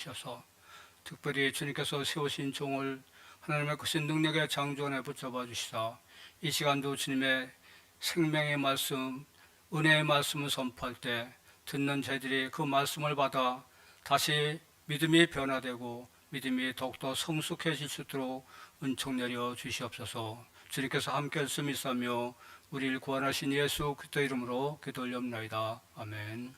주셔서 특별히 주님께서 세우신 종을 하나님의 크신 능력의 장전에 붙잡아 주시사 이 시간도 주님의 생명의 말씀, 은혜의 말씀을 선포할 때 듣는 저희들이 그 말씀을 받아 다시 믿음이 변화되고 믿음이 더욱더 성숙해질 수 있도록 은총 내려 주시옵소서. 주님께서 함께 말씀이 있사며 우리를 구원하신 예수 그리스도 이름으로 기도 올려옵나이다. 아멘.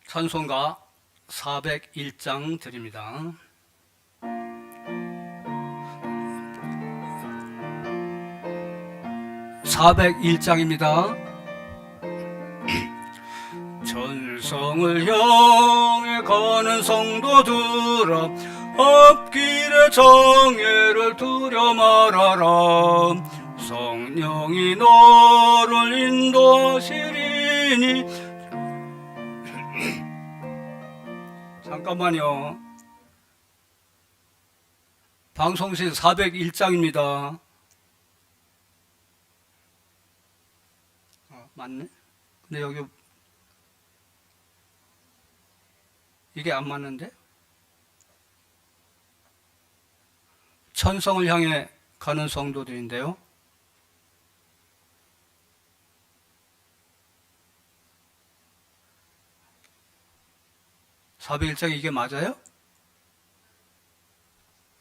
찬송가 401장 드립니다. (401장입니다) 전성을 향해 가는 성도들아 앞길의 장애를 두려 말아라. 성령이 너를 인도하시리니. 잠깐만요. 방송시 401장입니다. 맞네? 근데 여기 이게 안 맞는데? 천성을 향해 가는 성도들인데요. (401장) 이게 맞아요?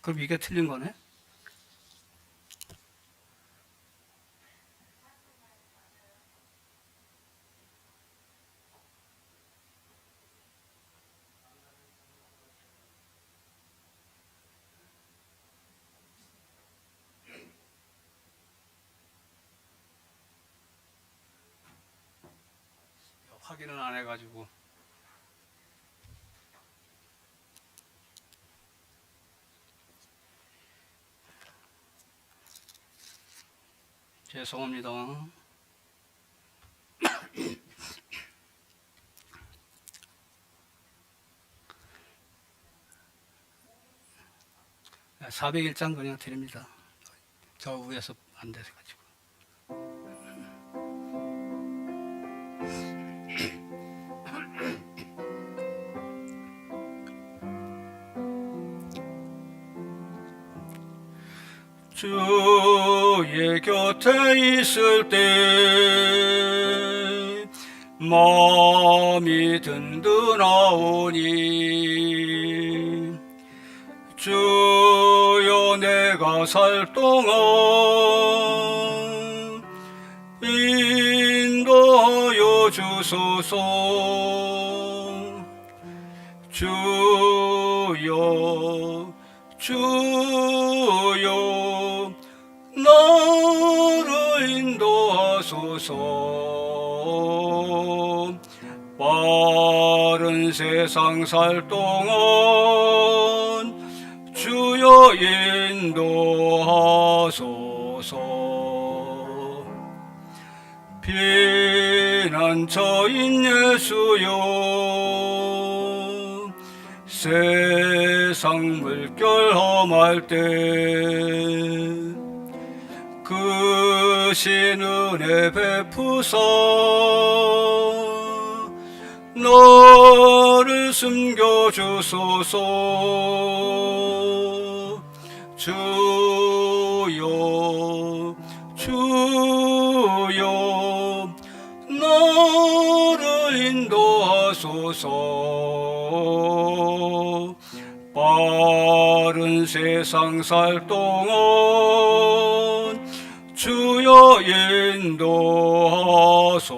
그럼 이게 틀린 거네? 확인은 안 해가지고. 죄송합니다. 401장 그냥 드립니다. 저 위에서 안 돼가지고. 주의 곁에 있을 때 마음이 든든하오니 주여 내가 살 동안 인도하여 주소서. 주여 나를 인도하소서. 빠른 세상 살 동안 주여 인도하소서. 피난처인 예수여 세상 물결 험할 때 그 신은혜 베푸사 너를 숨겨주소서. 주여 나를 인도하소서. 빠른 세상 살 동안 주여 인도하소서.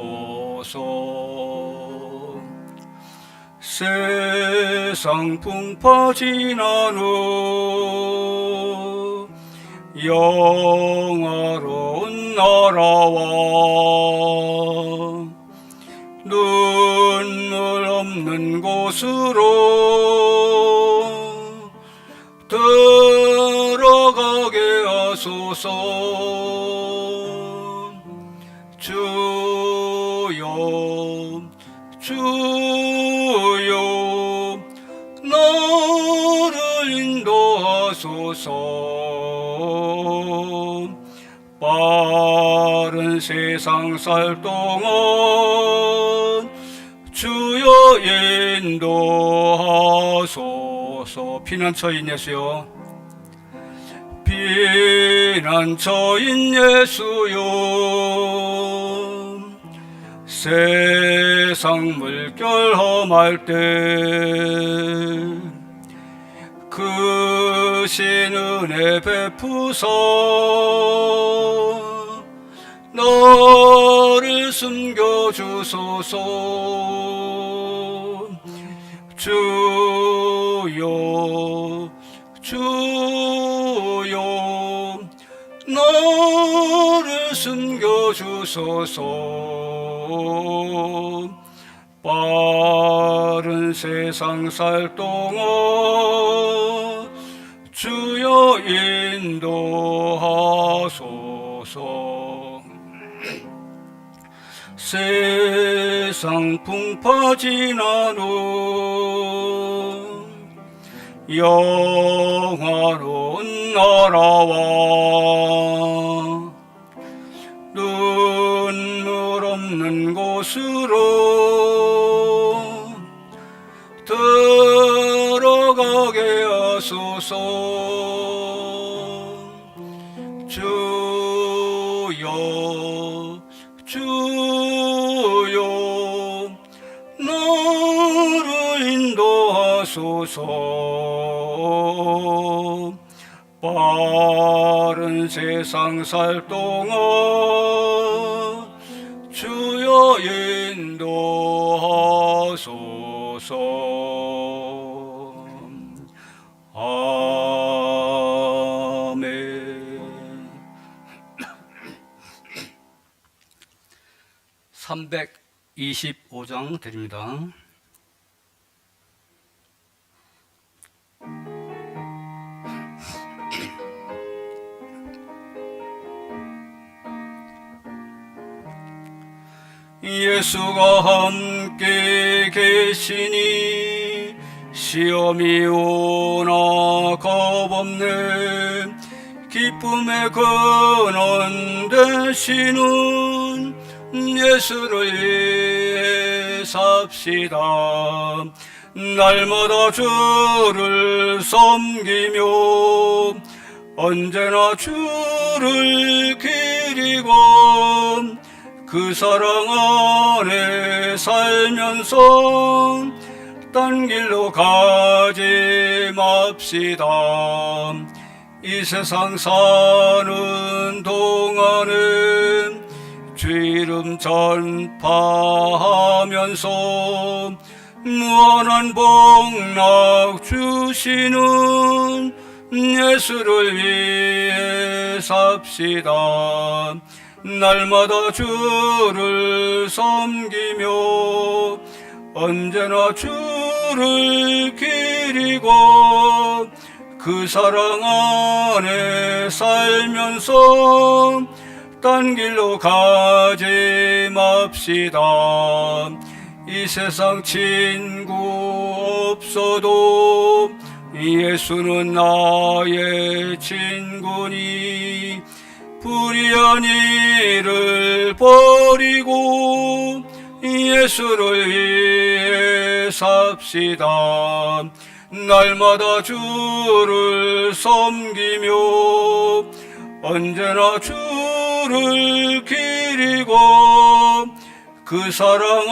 세상 풍파 지난 후 영화로운 나라와 눈물 없는 곳으로 들어가게 하소서. 주여 나를 인도하소서. 빠른 세상 살 동안 주여 인도하소서. 피난처인 예수여, 피난처인 예수여, 세상 물결 험할 때 크신 은혜 베푸사 나를 숨겨주소서. 주여 주여 나를 숨겨주소서. 빠른 세상 살 동안 주여 인도하소서. 세상 풍파 지나는 영화로운 나라와 눈물 없는 곳으로 들어가게 하소서. 주여 주여 나를 인도하소서. 빠른 세상 살 동안 주여 인도하소서. 아멘. 325장 드립니다. 예수가 함께 계시니 시험이 오나 겁없네. 기쁨의 근원 되시는 예수를 위해 삽시다. 날마다 주를 섬기며 언제나 주를 기리고 그 사랑 안에 살면서 딴 길로 가지 맙시다. 이 세상 사는 동안에 주 이름 전파하면서 무한한 복락 주시는 예수를 위해 삽시다. 날마다 주를 섬기며 언제나 주를 기리고 그 사랑 안에 살면서 딴 길로 가지 맙시다. 이 세상 친구 없어도 예수는 나의 친구니 불의한 일을 버리고 예수를 위해 삽시다. 날마다 주를 섬기며 언제나 주를 기리고 그 사랑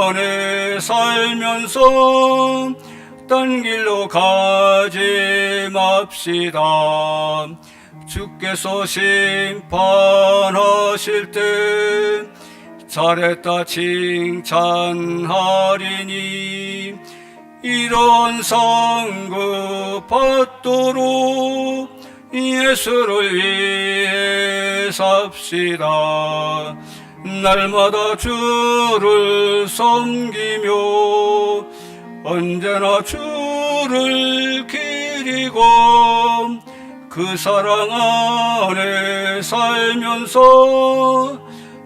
안에 살면서 딴 길로 가지 맙시다. 주께서 심판하실 때 잘했다 칭찬하리니 이런 상급 받도록 예수를 위해 삽시다. 날마다 주를 섬기며 언제나 주를 기리고 그 사랑 안에 살면서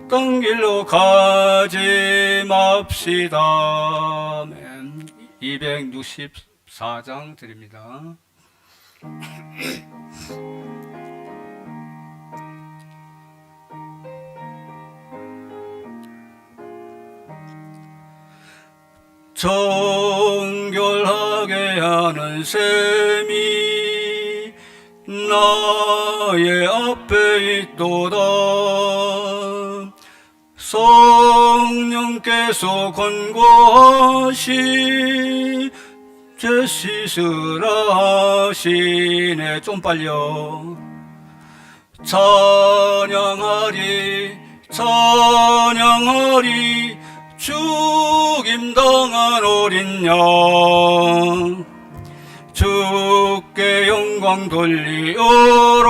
딴 길로 가지 맙시다. 아멘. 264장 드립니다. 정결하게 하는 셈이 나의 앞에 있도다. 성령께서 권고하시 죄 씻으라 하시네. 좀 빨려. 찬양하리 찬양하리 죽임당한 어린 양, 주께 영광 돌리어라.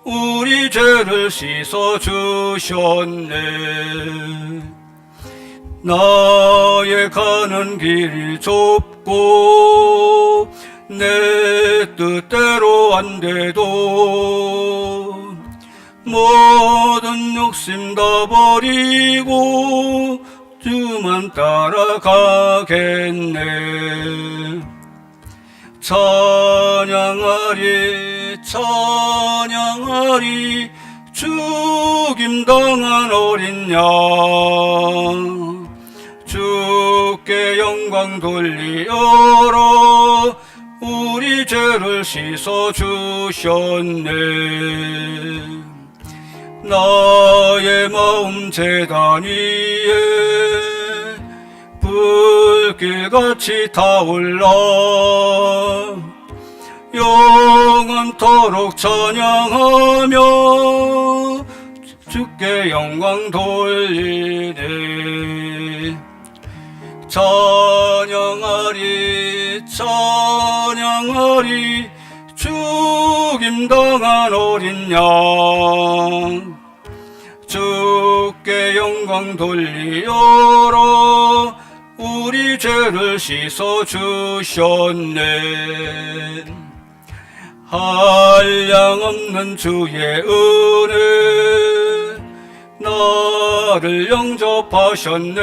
우리 죄를 씻어주셨네. 나의 가는 길이 좁고 내 뜻대로 안 돼도 모든 욕심 다 버리고 주만 따라가겠네. 찬양하리 찬양하리 죽임당한 어린 양, 주께 영광 돌리어라. 우리 죄를 씻어주셨네. 나의 마음 제단 위에 불길같이 타올라 영원토록 찬양하며 주께 영광 돌리네. 찬양하리 찬양하리 죽임당한 어린 양, 주께 영광 돌리어라. 우리 죄를 씻어주셨네. 한량없는 주의 은혜 나를 영접하셨네.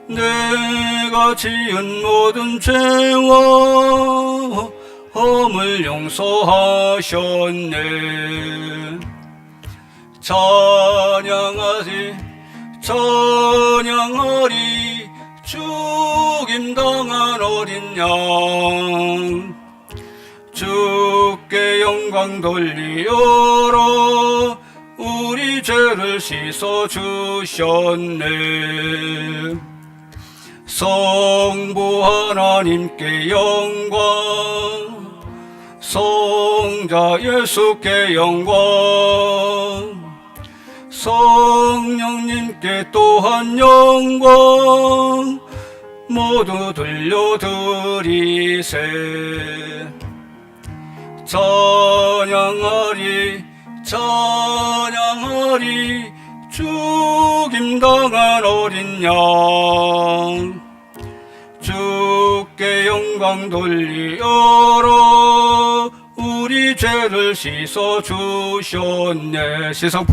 내가 지은 모든 죄와 허물 용서하셨네. 찬양하리 찬양하리 죽임당한 어린 양, 주께 영광 돌리어라. 우리 죄를 씻어주셨네. 성부 하나님께 영광, 성자 예수께 영광, 성령님께 또한 영광 모두 돌려드리세. 찬양하리 찬양하리 죽임당한 어린 양, 주께 영광 돌리어라. 우리 죄를 씻어주셨네. 세상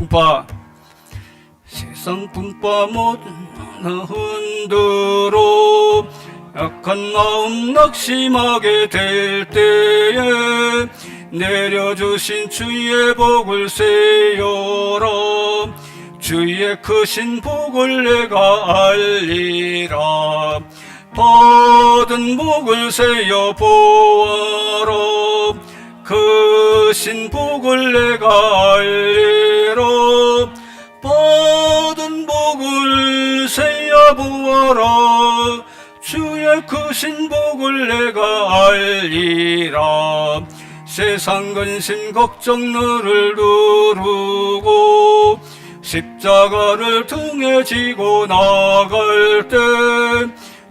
풍파 모든 흔들어 약한 마음 낙심하게 될 때에 내려주신 주의 복을 세어라. 주의 크신 복을 내가 알리라. 받은 복을 세어 보아라. 크신 복을 내가 알리라. 받은 복을 세어 보아라. 주의 크신 복을 내가 알리라. 세상 근심 걱정 너를 두르고 십자가를 등에 지고 나갈 때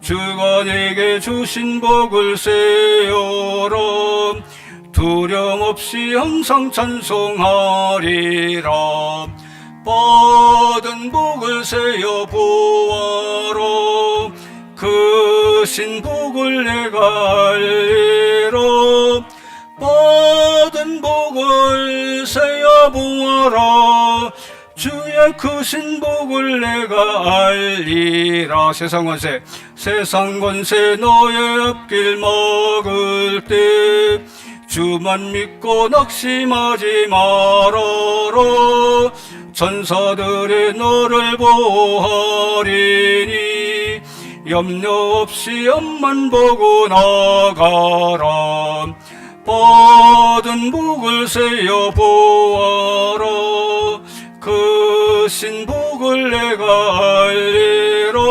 주가 내게 주신 복을 세어라. 두려움 없이 항상 찬송하리라. 받은 복을 세어 보아라. 크신 복을 내가 알리라. 받은 복을 세어 보아라. 주의 크신 복을 내가 알리라. 세상 권세 너의 앞길 막을 때 주만 믿고 낙심하지 말아라. 천사들이 너를 보호하리니 염려 없이 앞만 보고 나가라. 받은 복을 세어 보아라. 그 신복을 내가 알리라.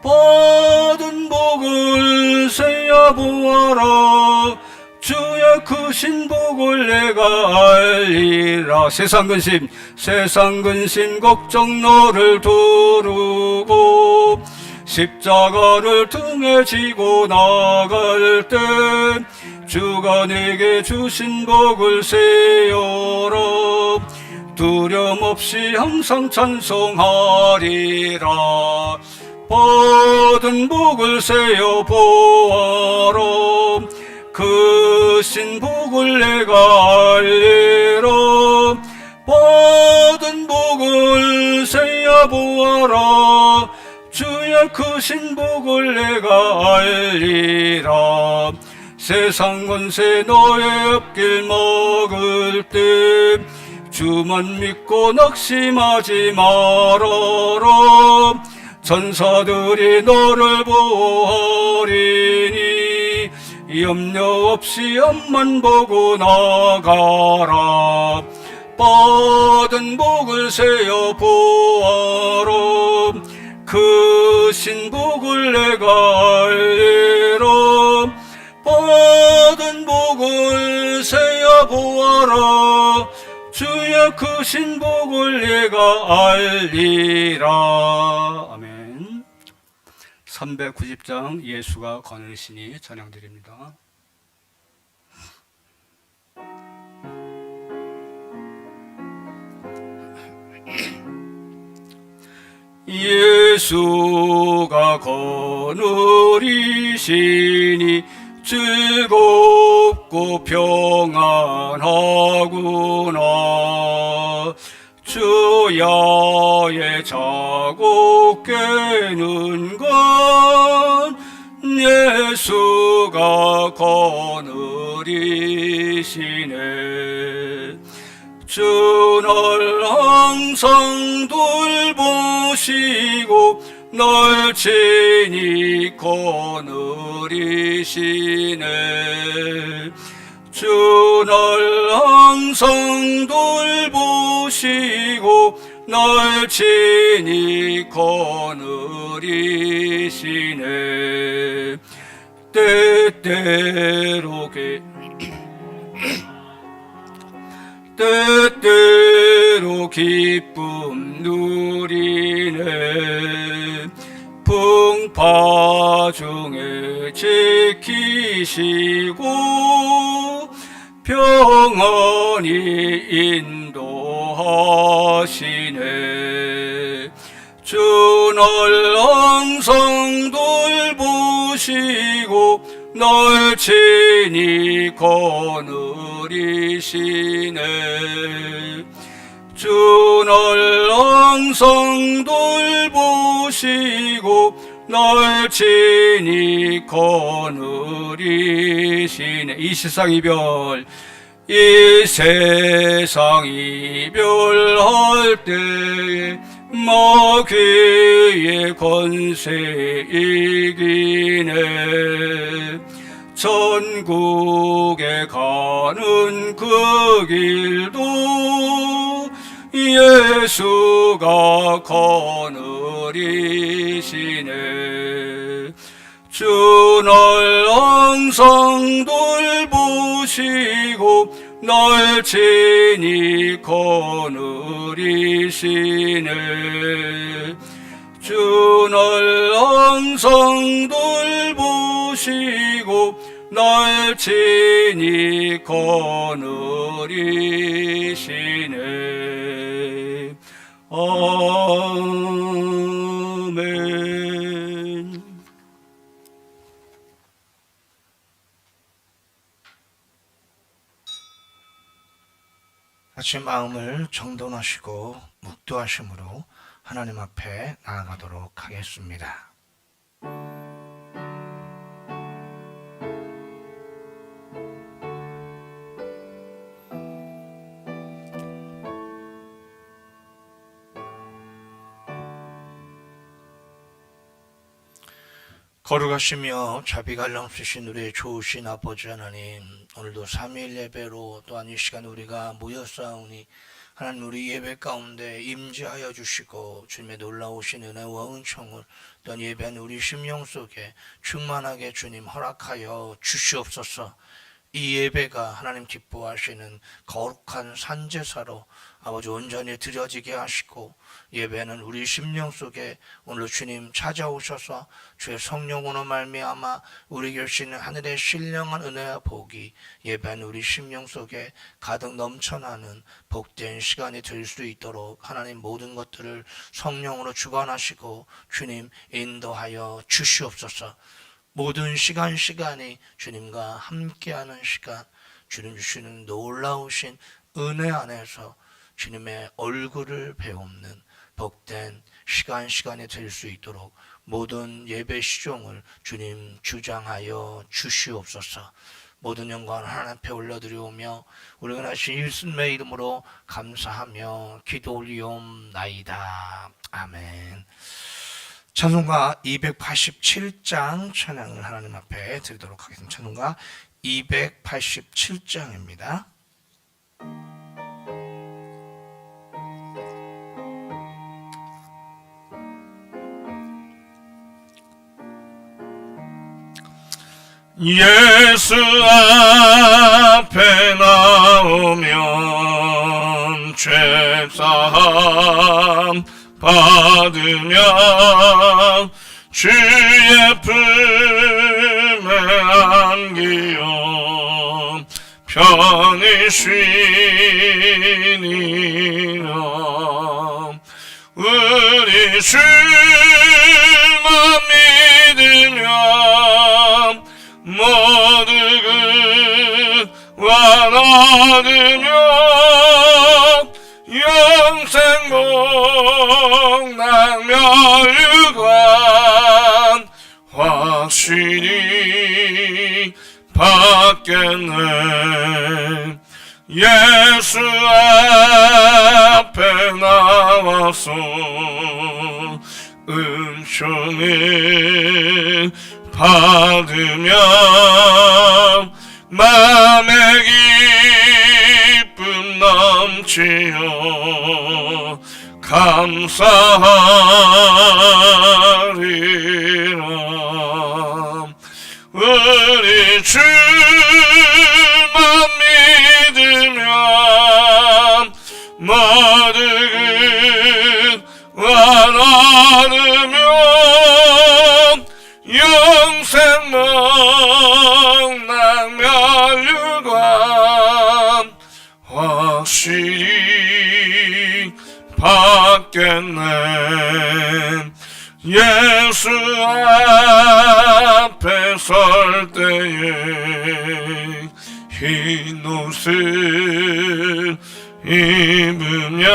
받은 복을 세어 보아라. 주의 크신 복을 내가 알리라. 세상 근심 걱정 너를 두르고 십자가를 등에 지고 나갈 때 주가 내게 주신 복을 세어라. 두려움 없이 항상 찬송하리라. 받은 복을 세어 보아라. 그 신복을 내가 알리라. 받은 복을 세어 보아라. 주의 크신 복을 내가 알리라. 세상 권세 너의 앞길 막을 때 주만 믿고 낙심하지 말아라. 천사들이 너를 보호하리니 염려 없이 앞만 보고 나가라. 받은 복을 세어 보아라. 그 신복을 내가 알리라. 받은 복을 세어 보아라. 주의 크신 복을 내가 알리라. 아멘. 390장 예수가 거느리시니 찬양드립니다. 예수가 거느리시니 즐겁고 평안하구나. 주야의 자고 깨는 건 예수가 거느리시네. 주 날 항상 돌보시고 날 친히 거느리시네. 주 날 항상 돌보시고 날 친히 거느리시네. 때때로 기쁨 누리네. 풍파 중에 지키시고 평안히 인도하시네. 주 날 항상 돌보시고 날 친히 거느리시네. 주 날 항상 돌보시고 날 친히 거느리시네. 이 세상 이별 할 때 마귀의 권세 이기네. 천국에 가는 그 길도 예수가 거느리시네. 주 날 항상 돌보시고 날 친히 거느리시네. 주 날 항상 돌보시고 날 친히 거느리시네. 아멘. 같이 마음을 정돈하시고 묵도하심으로 하나님 앞에 나아가도록 하겠습니다. 거룩하시며 자비가 넘치신 우리의 좋으신 아버지 하나님, 오늘도 3일 예배로 또한 이 시간 우리가 모였사오니 하나님, 우리 예배 가운데 임재하여 주시고 주님의 놀라우신 은혜와 은총을 또한 예배한 우리 심령 속에 충만하게 주님 허락하여 주시옵소서. 이 예배가 하나님 기뻐하시는 거룩한 산제사로 아버지 온전히 드려지게 하시고, 예배는 우리 심령 속에 오늘 주님 찾아오셔서 주의 성령으로 말미암아 우리에게 주시는 하늘의 신령한 은혜와 복이 예배는 우리 심령 속에 가득 넘쳐나는 복된 시간이 될 수 있도록 하나님 모든 것들을 성령으로 주관하시고 주님 인도하여 주시옵소서. 모든 시간이 주님과 함께하는 시간, 주님 주시는 놀라우신 은혜 안에서 주님의 얼굴을 배우는 복된 시간이 될 수 있도록 모든 예배 시종을 주님 주장하여 주시옵소서. 모든 영광을 하나님 앞에 올려드리오며 우리가 하신 예수님의 이름으로 감사하며 기도 올리옵나이다. 아멘. 찬송가 287장 찬양을 하나님 앞에 드리도록 하겠습니다. 찬송가 287장입니다. 예수 앞에 나오면 죄사함 받으며 주의 품에 안기어 편히 쉬니라. 우리 주만 믿으며 모두 그와 나누며 영생복 낭멸유관 확실히 받겠네. 예수 앞에 나와서 은총을 받으며 마음의 기쁨 넘치어 감사하리라. 우리 주만 믿으면 모두 그와 나누며 영생목 낭멸유관 확실히 받겠네. 예수 앞에 설 때에 흰 옷을 입으며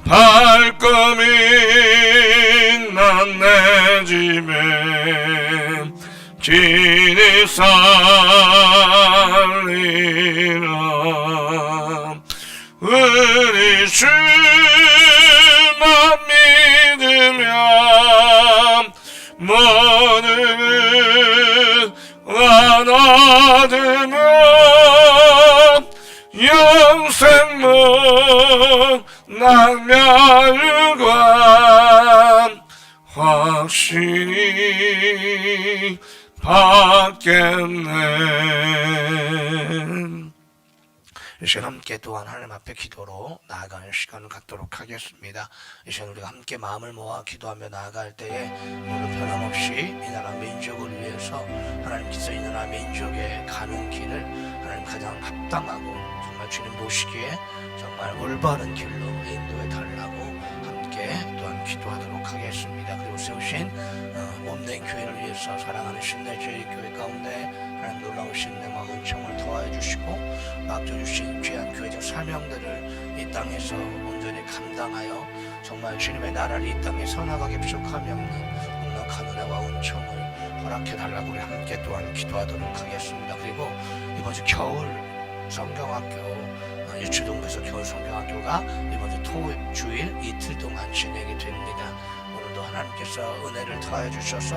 발걸음이 난 내 집에 진히 살리라. 우리 주만 믿으면 모든 나누며 영생목 낭멸유관 확실히 받겠네. 이 시간 함께 또한 하나님 앞에 기도로 나아가는 시간을 갖도록 하겠습니다. 이 시간 우리가 함께 마음을 모아 기도하며 나아갈 때에 오늘 변함없이 이 나라 민족을 위해서 하나님께서 이 나라 민족의 가는 길을 하나님 가장 합당하고 정말 주님 보시기에 정말 올바른 길로 인도해 달라고 함께 또한 기도하도록 하겠습니다. 그리고 세우신 몸된 교회를 위해서 사랑하는 신내제일교회 가운데 하나님 놀라우신 은혜와 은총을 더하여 주시고 맡겨주신 귀한 교회적 사명들을 이 땅에서 온전히 감당하여 정말 주님의 나라를 이 땅에 선악하게 부족함이 없는 넉넉한 은혜와 은총을 허락해 달라고 우리 함께 또한 기도하도록 하겠습니다. 그리고 이번 주 겨울 성경학교 유치동부에서 겨울 성경학교가 이번 주 토주일 이틀 동안 진행이 됩니다. 오늘 오늘도 하나님께서 은혜를 더하여 주셔서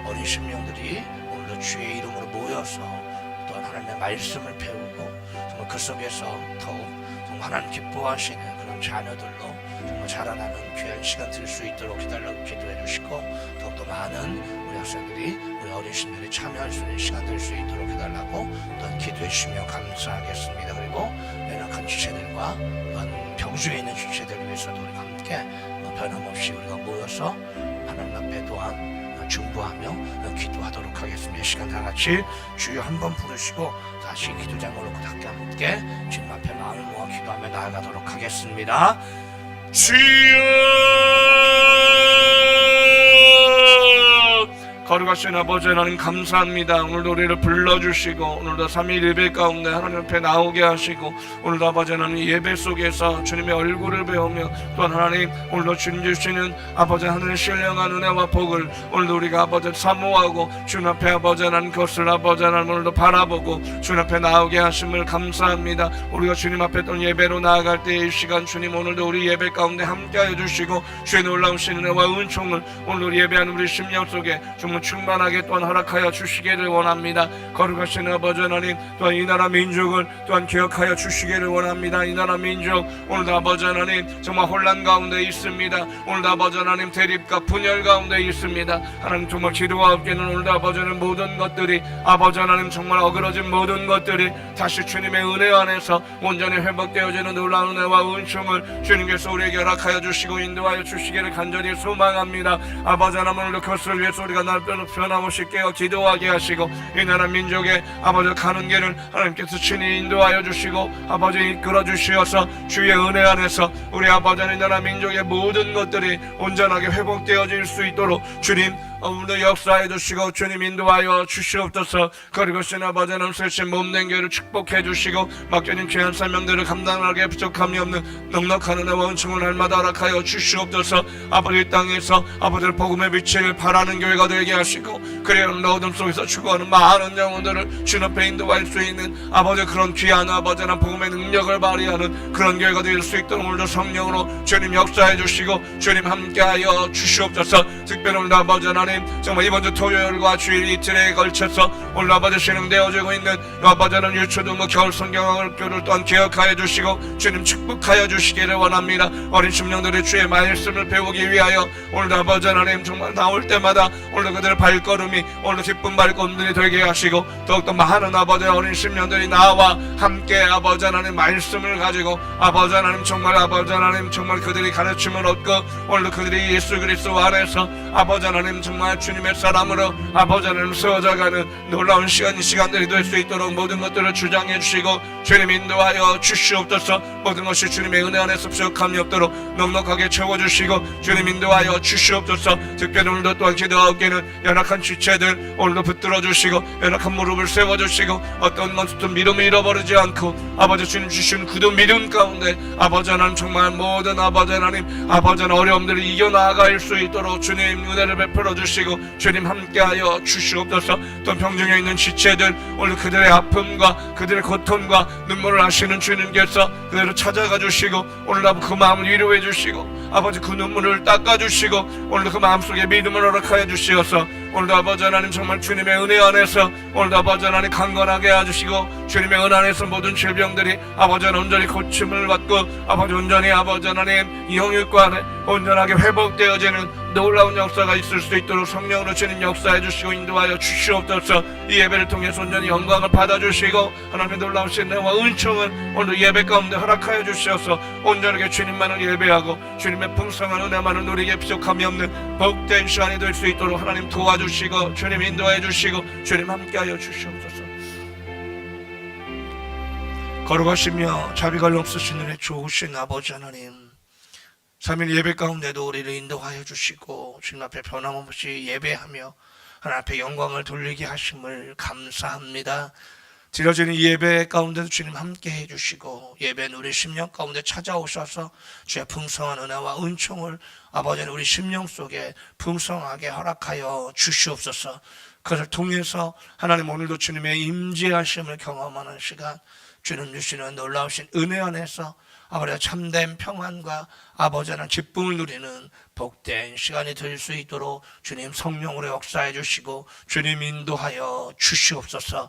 어린 심령들이 오늘도 주의 이름으로 모여서 또한 하나님의 말씀을 배우고 정말 그 속에서 더욱 정말 하나님 기뻐하시는 그런 자녀들로 정말 자라나는 귀한 시간 될 수 있도록 기도해 주시고 더욱더 많은 우리 학생들이 우리 어린 신들이 참여할 수 있는 시간 될 수 있도록 해달라고 또한 기도해 주시면 감사하겠습니다. 그리고 연약한 지체들과 또한 병주에 있는 지체들을 위해서도 우리가 함께 변함없이 우리가 모여서 하나님 앞에 또한 중보하며 기도하도록 하겠습니다. 이 시간 다 같이 주여 한번 부르시고 다시 기도장을 놓고 함께 주님 앞에 마음을 모아 기도하며 나아가도록 하겠습니다. 주여, 거룩하신 아버지 하나님 감사합니다. 오늘도 우리를 불러주시고 오늘도 3일 예배 가운데 하나님 앞에 나오게 하시고 오늘도 아버지 하나님 예배 속에서 주님의 얼굴을 배우며 또한 하나님 오늘도 주님 주시는 아버지 하늘의 신령한 은혜와 복을 오늘도 우리가 아버지 사모하고 주님 앞에 아버지 하나님 그것을 아버지 하나님 오늘도 바라보고 주님 앞에 나오게 하심을 감사합니다. 우리가 주님 앞에 또 예배로 나아갈 때 이 시간 주님 오늘도 우리 예배 가운데 함께하여 주시고 주의 놀라우신 은혜와 은총을 오늘 우리 예배하는 우리 심령 속에 정말 충만하게 또한 허락하여 주시기를 원합니다. 거룩하신 아버지 하나님 또한 이 나라 민족을 또한 기억하여 주시기를 원합니다. 이 나라 민족 오늘도 아버지 하나님 정말 혼란 가운데 있습니다. 오늘도 아버지 하나님 대립과 분열 가운데 있습니다. 하나님 정말 기도와 함께는 오늘도 아버지 하나님 모든 것들이 아버지 하나님 정말 어그러진 모든 것들이 다시 주님의 은혜 안에서 온전히 회복되어지는 놀라운 은혜와 은총을 주님께서 우리에게 허락하여 주시고 인도하여 주시기를 간절히 소망합니다. 아버지 하나님 오늘도 그것을 위해서 우리가 날 변함없이 깨어 기도하게 하시고 이 나라 민족의 아버지 가는 길을 하나님께서 친히 인도하여 주시고 아버지 이끌어 주시어서 주의 은혜 안에서 우리 아버지 이 나라 민족의 모든 것들이 온전하게 회복되어질 수 있도록 주님 오늘도 역사해 주시고 주님 인도하여 주시옵소서. 그리고신 아버지 하나님 쓰신 몸된 교회를 축복해 주시고 맡겨진 귀한 사명들을 감당하게 부족함이 없는 넉넉한 은혜와 은총을 날마다 허락하여 주시옵소서. 아버지 땅에서 아버지 복음의 빛을 발하는 교회가 되게 하시고 그리하는 어둠 속에서 추구하는 많은 영혼들을 주님 앞에 인도할 수 있는 아버지 그런 귀한 아버지 하나님 복음의 능력을 발휘하는 그런 교회가 될 수 있도록 오늘도 성령으로 주님 역사해 주시고 주님 함께하여 주시옵소서. 특별히 오늘 아버지 하나님 정말 이번 주 토요일과 주일 이틀에 걸쳐서 오늘 아버지 진행되어지고 있는 아버지 하나님 유초등부 겨울 성경학교를 또한 기억하여 주시고 주님 축복하여 주시기를 원합니다. 어린 심령들이 주의 말씀을 배우기 위하여 오늘 아버지 하나님 정말 나올 때마다 오늘 그들의 발걸음이 오늘 기쁜 발걸음들이 되게 하시고 더욱더 많은 아버지 어린 심령들이 나와 함께 아버지 하나님 말씀을 가지고 아버지 하나님 정말 아버지 하나님 정말 그들이 가르침을 얻고 오늘도 그들이 예수 그리스도 안에서 아버지 하나님 정말 주님의 사람으로 아버지 하나님 세워져가는 놀라운 시간들이 될 수 있도록 모든 것들을 주장해 주시고 주님 인도하여 주시옵소서. 모든 것이 주님의 은혜 안에서 부족함이 없도록 넉넉하게 채워주시고 주님 인도하여 주시옵소서. 특별히 오늘도 또한 기도하옵기는 연약한 지체들 오늘도 붙들어 주시고 연약한 무릎을 세워주시고 어떤 것도 믿음을 잃어버리지 않고 아버지 주님 주신 굳은 믿음 가운데 아버지 하나님 정말 모든 아버지 하나님 아버지 하나님 어려움들을 이겨나갈 수 있도록 주님 은혜를 베풀어 주시고 주님 함께하여 주시옵소서. 또 병중에 있는 지체들 오늘 그들의 아픔과 그들의 고통과 눈물을 아시는 주님께서 그들을 찾아가 주시고 오늘 그 마음을 위로해 주시고 아버지 그 눈물을 닦아 주시고 오늘 그 마음속에 믿음을 허락하여 주시어서 오늘도 아버지 하나님 정말 주님의 은혜 안에서 오늘도 아버지 하나님 강건하게 해주시고 주님의 은혜 안에서 모든 질병들이 아버지 하나님 온전히 고침을 받고 아버지 온전히 아버지 하나님 영육과 안에 온전하게 회복되어지는 놀라운 역사가 있을 수 있도록 성령으로 주님 역사해 주시고 인도하여 주시옵소서. 이 예배를 통해서 온전히 영광을 받아주시고 하나님의 놀라우신 은혜와 은총을 오늘 예배 가운데 허락하여 주시어서 온전하게 주님만을 예배하고 주님의 풍성한 은혜만을 누리게 부족함이 없는 복된 시간이 될 수 있도록 하나님 도와주시고 주님 인도해 주시고 주님 함께하여 주시옵소서. 거룩하시며 자비가 없으신 은혜 좋으신 아버지 하나님 3일 예배 가운데도 우리를 인도하여 주시고 주님 앞에 변함없이 예배하며 하나님 앞에 영광을 돌리게 하심을 감사합니다. 드려지는 이 예배 가운데도 주님 함께 해주시고 예배는 우리 심령 가운데 찾아오셔서 주의 풍성한 은혜와 은총을 아버지는 우리 심령 속에 풍성하게 허락하여 주시옵소서. 그것을 통해서 하나님 오늘도 주님의 임재하심을 경험하는 시간 주님 주시는 놀라우신 은혜 안에서 아버지 참된 평안과 아버지 하나님 기쁨을 누리는 복된 시간이 될 수 있도록 주님 성령으로 역사해 주시고 주님 인도하여 주시옵소서.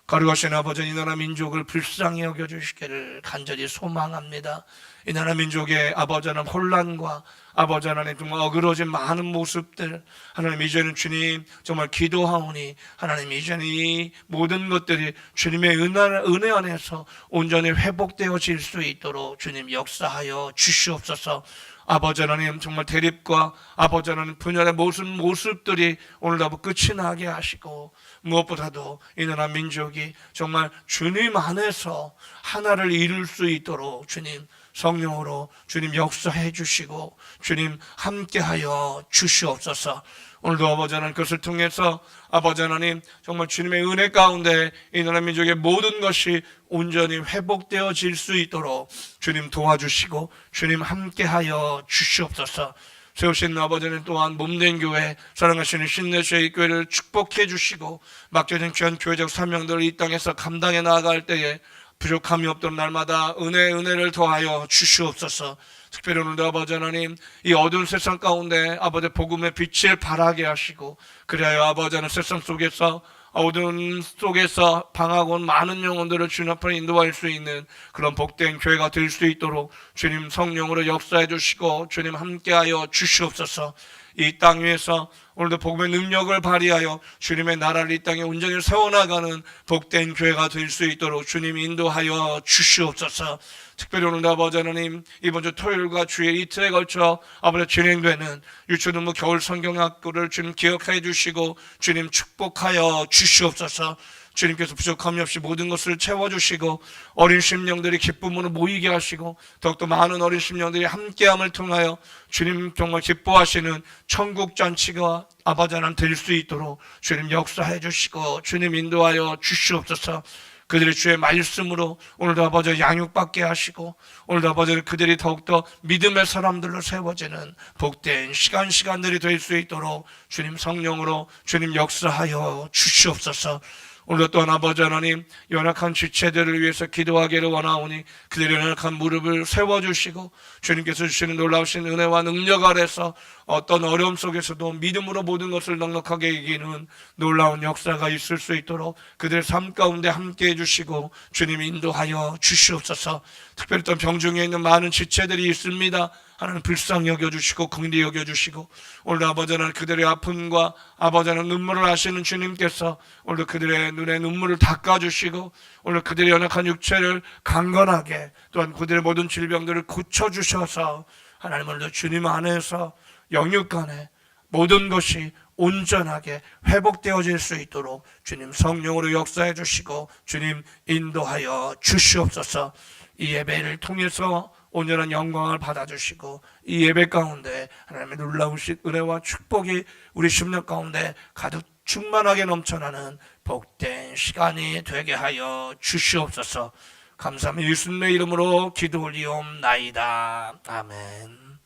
거룩하신 아버지, 이 나라 민족을 불쌍히 여겨주시기를 간절히 소망합니다. 이 나라 민족의 아버지 하나님 혼란과 아버지 하나님 정말 어그러진 많은 모습들, 하나님 이제는 주님 정말 기도하오니 하나님 이제는 이 모든 것들이 주님의 은혜 안에서 온전히 회복되어질 수 있도록 주님 역사하여 주시옵소서. 아버지 하나님 정말 대립과 아버지 하나님 분열의 모습들이 오늘도 끝이 나게 하시고, 무엇보다도 이 나라 민족이 정말 주님 안에서 하나를 이룰 수 있도록 주님 성령으로 주님 역사해 주시고 주님 함께하여 주시옵소서. 오늘도 아버지 하나님 그것을 통해서 아버지 하나님 정말 주님의 은혜 가운데 이 나라 민족의 모든 것이 온전히 회복되어질 수 있도록 주님 도와주시고 주님 함께하여 주시옵소서. 세우신 아버지 하나님 또한 몸된 교회, 사랑하시는 신내주의 교회를 축복해 주시고 맡겨진 귀한 교회적 사명들을 이 땅에서 감당해 나아갈 때에 부족함이 없도록 날마다 은혜를 더하여 주시옵소서. 특별히 오늘도 아버지 하나님 이 어두운 세상 가운데 아버지 복음의 빛을 발하게 하시고, 그래야 아버지 하나님 세상 속에서 어두운 속에서 방하고 온 많은 영혼들을 주님 앞으로 인도할 수 있는 그런 복된 교회가 될 수 있도록 주님 성령으로 역사해 주시고 주님 함께하여 주시옵소서. 이 땅 위에서 오늘도 복음의 능력을 발휘하여 주님의 나라를 이 땅에 온전히 세워나가는 복된 교회가 될 수 있도록 주님 인도하여 주시옵소서. 특별히 오늘 아버지 하나님 이번 주 토요일과 주일 이틀에 걸쳐 아버지 진행되는 유초등부 겨울 성경학교를 주님 기억해 주시고 주님 축복하여 주시옵소서. 주님께서 부족함이 없이 모든 것을 채워주시고 어린 심령들이 기쁨으로 모이게 하시고 더욱더 많은 어린 심령들이 함께함을 통하여 주님 정말 기뻐하시는 천국 잔치가 아버지 하나님 될 수 있도록 주님 역사해 주시고 주님 인도하여 주시옵소서. 그들이 주의 말씀으로 오늘도 아버지 양육받게 하시고 오늘도 아버지 그들이 더욱더 믿음의 사람들로 세워지는 복된 시간들이 될 수 있도록 주님 성령으로 주님 역사하여 주시옵소서. 오늘도 또한 아버지 하나님 연약한 지체들을 위해서 기도하기를 원하오니 그들의 연약한 무릎을 세워주시고 주님께서 주시는 놀라우신 은혜와 능력 아래서 어떤 어려움 속에서도 믿음으로 모든 것을 넉넉하게 이기는 놀라운 역사가 있을 수 있도록 그들의 삶 가운데 함께 해주시고 주님 인도하여 주시옵소서. 특별히 또 병중에 있는 많은 지체들이 있습니다. 하나님 불쌍히 여겨주시고 긍휼히 여겨주시고 오늘 아버지 하나님 그들의 아픔과 아버지 하나님 눈물을 아시는 주님께서 오늘 그들의 눈에 눈물을 닦아주시고 오늘 그들의 연약한 육체를 강건하게 또한 그들의 모든 질병들을 고쳐주셔서 하나님 오늘도 주님 안에서 영육간에 모든 것이 온전하게 회복되어질 수 있도록 주님 성령으로 역사해 주시고 주님 인도하여 주시옵소서. 이 예배를 통해서 온전한 영광을 받아주시고 이 예배 가운데 하나님의 놀라우신 은혜와 축복이 우리 심령 가운데 가득 충만하게 넘쳐나는 복된 시간이 되게 하여 주시옵소서. 감사합니다. 예수님의 이름으로 기도 올리옵나이다. 아멘.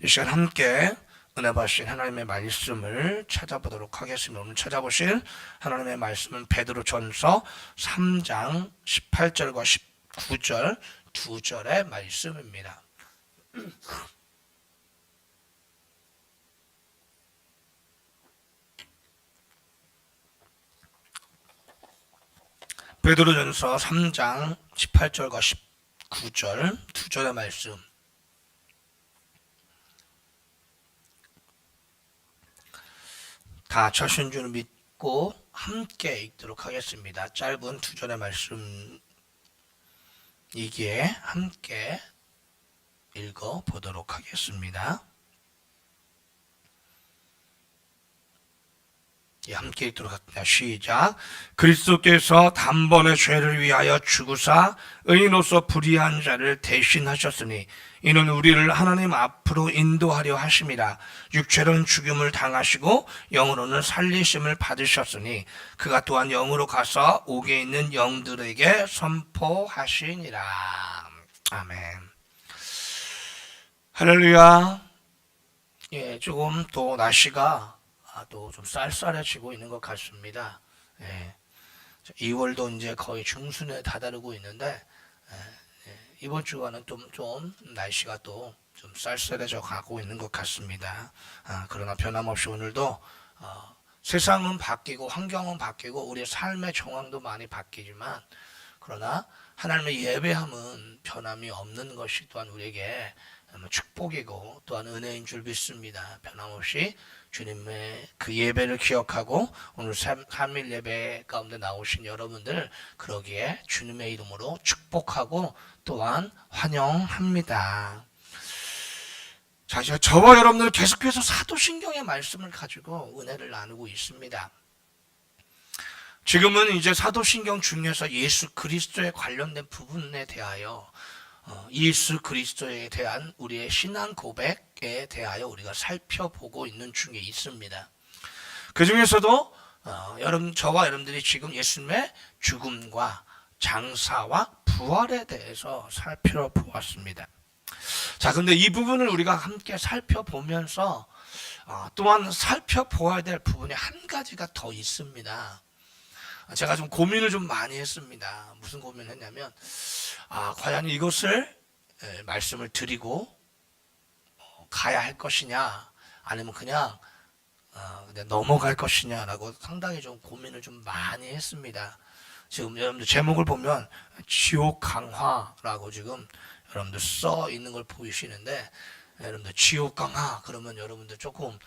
이 시간 함께 은혜 받으신 하나님의 말씀을 찾아보도록 하겠습니다. 오늘 찾아보실 하나님의 말씀은 베드로전서 3장 18절과 19절 두 절의 말씀입니다. 베드로전서 3장 18절과 19절 두 절의 말씀. 다 저신 줄 믿고 함께 읽도록 하겠습니다. 짧은 두 절의 말씀 이기에 함께 읽어보도록 하겠습니다. 함께 읽도록 하겠습니다. 시작. 그리스도께서 단번에 죄를 위하여 죽으사 의인으로서 불의한 자를 대신하셨으니 이는 우리를 하나님 앞으로 인도하려 하심이라. 육체로는 죽음을 당하시고 영으로는 살리심을 받으셨으니 그가 또한 영으로 가서 옥에 있는 영들에게 선포하시니라. 아멘. 할렐루야. 조금 또 날씨가 또 좀 쌀쌀해지고 있는 것 같습니다. 2월도 이제 거의 중순에 다다르고 있는데 이번 주와는 좀 날씨가 또 좀 쌀쌀해져 가고 있는 것 같습니다. 그러나 변함없이 오늘도 세상은 바뀌고 환경은 바뀌고 우리의 삶의 정황도 많이 바뀌지만 그러나 하나님의 예배함은 변함이 없는 것이 또한 우리에게 축복이고 또한 은혜인 줄 믿습니다. 변함없이 주님의 그 예배를 기억하고 오늘 3일 예배 가운데 나오신 여러분들 그러기에 주님의 이름으로 축복하고 또한 환영합니다. 자, 저와 여러분들 계속해서 사도신경의 말씀을 가지고 은혜를 나누고 있습니다. 지금은 이제 사도신경 중에서 예수 그리스도에 관련된 부분에 대하여 예수 그리스도에 대한 우리의 신앙 고백에 대하여 우리가 살펴보고 있는 중에 있습니다. 그 중에서도 저와 여러분들이 지금 예수님의 죽음과 장사와 부활에 대해서 살펴보았습니다. 자, 근데 이 부분을 우리가 함께 살펴보면서 또한 살펴보아야 될 부분이 한 가지가 더 있습니다. 제가 좀 고민을 좀 많이 했습니다. 무슨 고민을 했냐면 과연 이것을 말씀을 드리고 가야 할 것이냐 아니면 그냥 넘어갈 것이냐라고 상당히 좀 고민을 좀 많이 했습니다. 지금 여러분들 제목을 보면 지옥 강화라고 지금 여러분들 써 있는 걸 보이시는데 여러분들 지옥 강화 그러면 여러분들 조금